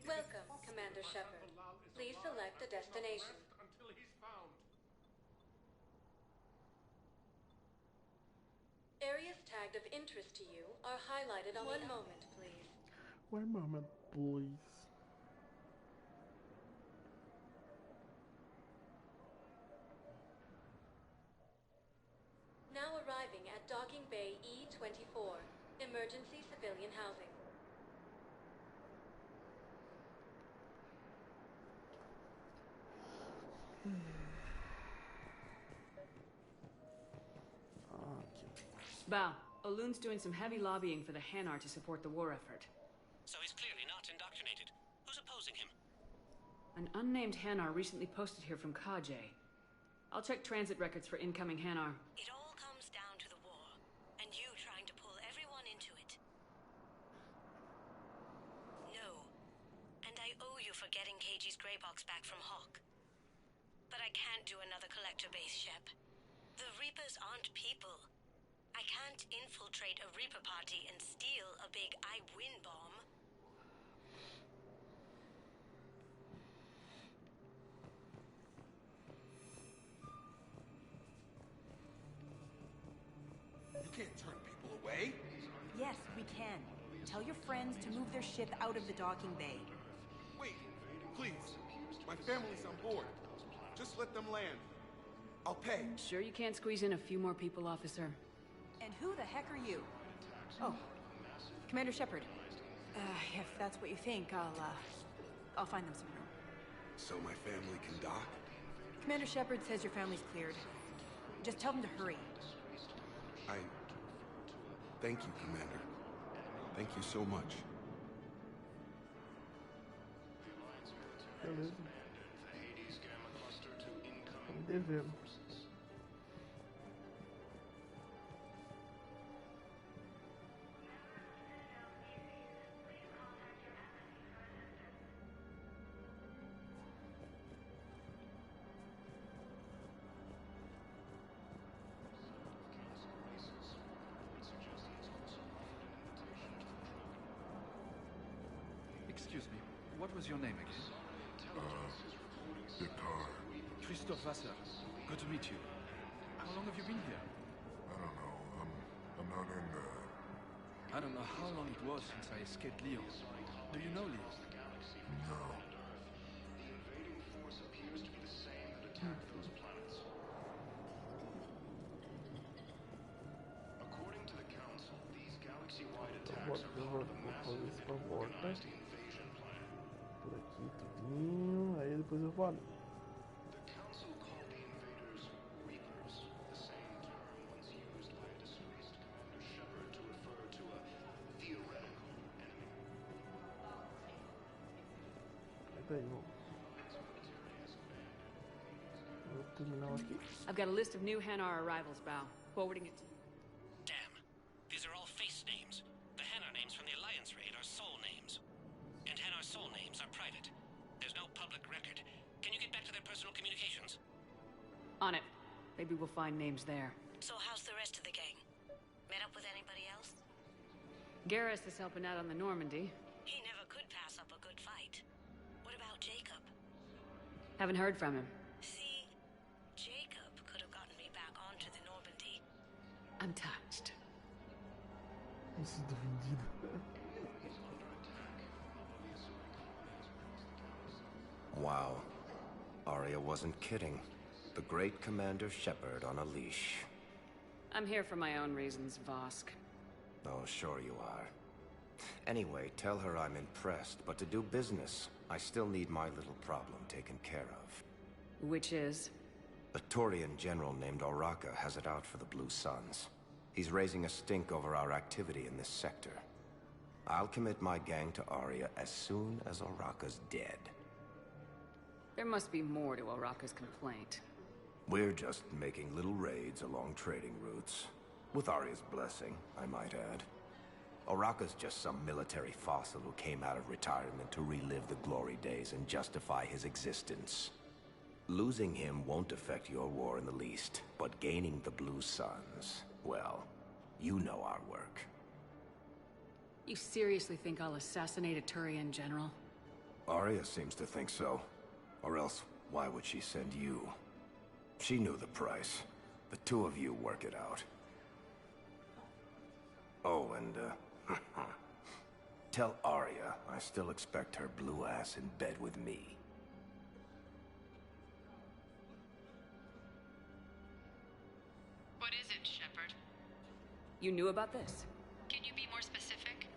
Welcome, Commander Shepard. Please select a destination. Until he's found. Areas tagged of interest to you are highlighted on One moment, please. One moment, please. Now arriving at Docking Bay E-24, emergency civilian housing. Bao, Olun's doing some heavy lobbying for the Hanar to support the war effort. So he's clearly not indoctrinated. Who's opposing him? An unnamed Hanar recently posted here from Kajay. I'll check transit records for incoming Hanar. It all comes down to the war, and you trying to pull everyone into it. No. And I owe you for getting KG's grey box back from Hawk. But I can't do another collector base, Shep. The Reapers aren't people. I can't infiltrate a Reaper party and steal a big I win bomb. You can't turn people away. Yes, we can. Tell your friends to move their ship out of the docking bay. Wait, please. My family's on board. Just let them land. I'll pay. Sure you can't squeeze in a few more people, officer? And who the heck are you? Oh, Commander Shepard. If that's what you think, I'll find them some room. So my family can dock? Commander Shepard says your family's cleared. Just tell them to hurry. Thank you, Commander. Thank you so much. Beleza. Estamos devendo. Excuse me, what was your name again? Picard. Christophe Vassar. Good to meet you. How long have you been here? I don't know. I'm not in there. I don't know how long it was since I escaped Leo. Do you know Leo? No. According to the Council, these galaxy-wide Vou attacks are part of a massive fazer isso pra volta. invasion plan. Por aqui, tudinho. Aí depois eu vou ali. The Council called the invaders Reapers, the same term once used by a disgraced Commander Shepard to refer to a theoretical enemy. Aí daí, vamos. Vou terminar aqui. I've got a list of new Hanar arrivals, Bao. Forwarding it to you. Damn. These are all face names. The Hanar names from the Alliance raid are soul names. And Hanar soul names are private. There's no public record. Can you get back to their personal communications? On it. Maybe we'll find names there. So how's the rest of the gang? Met up with anybody else? Garrus is helping out on the Normandy. He never could pass up a good fight. What about Jacob? Haven't heard from him. See, Jacob could have gotten me back onto the Normandy. I'm touched. Me sinto vendido. Wow. Arya wasn't kidding. The great Commander Shepard on a leash. I'm here for my own reasons, Vosk. Oh, sure you are. Anyway, tell her I'm impressed, but to do business, I still need my little problem taken care of. Which is? A Turian general named Oraka has it out for the Blue Suns. He's raising a stink over our activity in this sector. I'll commit my gang to Arya as soon as Oraka's dead. There must be more to Oraka's complaint. We're just making little raids along trading routes. With Arya's blessing, I might add. Oraka's just some military fossil who came out of retirement to relive the glory days and justify his existence. Losing him won't affect your war in the least, but gaining the Blue Suns, well, you know our work. You seriously think I'll assassinate a Turian general? Arya seems to think so. Or else, why would she send you? She knew the price. The two of you work it out. Oh, and, tell Arya I still expect her blue ass in bed with me. What is it, Shepard? You knew about this? Can you be more specific?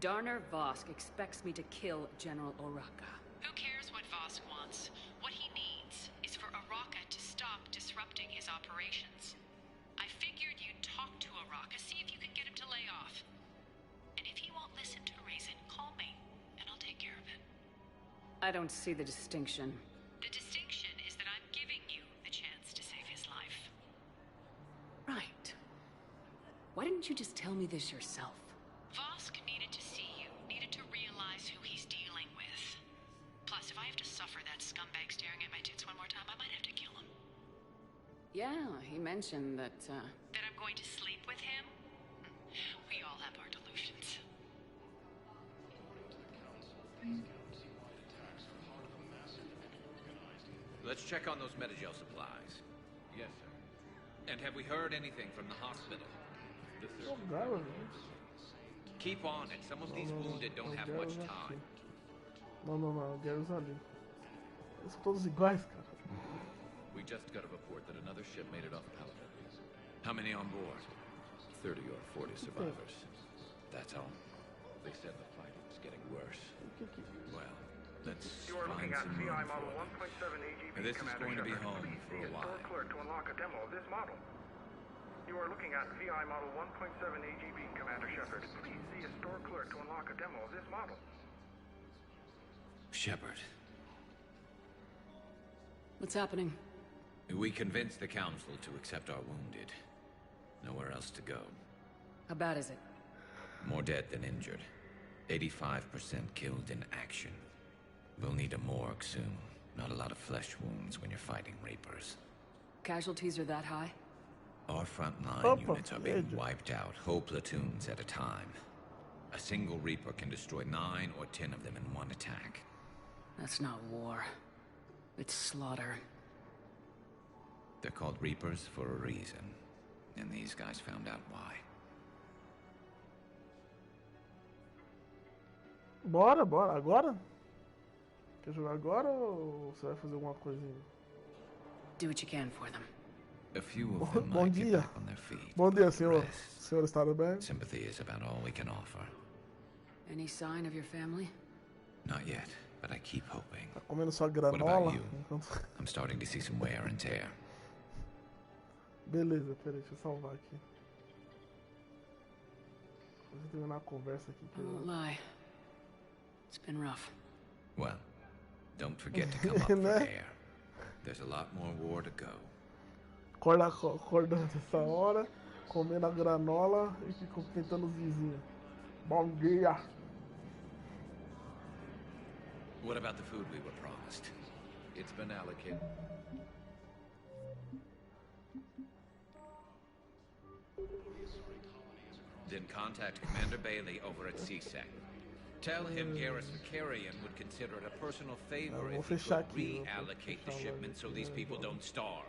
Darner Vosk expects me to kill General Oraka. Who cares what Vosk wants? What he needs is for Oraka to stop disrupting his operations. I figured you'd talk to Oraka, see if you can get him to lay off. And if he won't listen to reason, call me, and I'll take care of it. I don't see the distinction. The distinction is that I'm giving you the chance to save his life. Right. Why didn't you just tell me this yourself? Vosk needed to see you, needed to realize who he's dealing with. Plus, if I have to suffer that scumbag staring at my tits one more time, I might have to kill him. Yeah, he mentioned that, That I'm going to sleep with him? We all have our delusions. Let's check on those Metagel supplies. Yes, sir. And have we heard anything from the hospital? Keep on it. Some of these wounded don't have much time. Não, eu quero os ali. Eles são todos iguais, cara. We just got a report that another ship made it off Paladin. How many on board? 30 or 40 survivors. That's all. They said the fighting was getting worse. Well, let's find some room for them. This is going to be home for a while. Clerk to unlock a demo of this model. You are looking at VI Model 1.7 AGB, Commander Shepard. Please see a store clerk to unlock a demo of this model. Shepard. What's happening? We convinced the Council to accept our wounded. Nowhere else to go. How bad is it? More dead than injured. 85% killed in action. We'll need a morgue soon. Not a lot of flesh wounds when you're fighting Reapers. Casualties are that high? Our frontline units are being wiped out, whole platoons at a time. A single Reaper can destroy 9 or 10 of them in one attack. That's not war. It's slaughter. They're called Reapers for a reason. And these guys found out why. Bora, agora? Quer jogar agora ou você vai fazer alguma coisinha? Do what you can for them. A few of them Bom might get dia. back on their feet. Bom dia, senhor. Senhor está bem? Sympathy is about all we can offer. Any sign of your family? Not yet, but I keep hoping. Tá comendo sua What about granola? you? I'm starting to see some wear and tear. Beleza, peraí, deixa eu salvar aqui. Deixa eu terminar a conversa aqui. I won't lie. It's been rough. Well, don't forget to come up for air. There's a lot more war to go. Acordando essa hora, comendo a granola e fico tentando os vizinhos. Bom dia! What about the food we were promised? It's been allocated. Then contact Commander Bailey over at CSEC. Tell him Garrison Carrion would consider it a personal favor if he could reallocate the shipment so these people don't starve.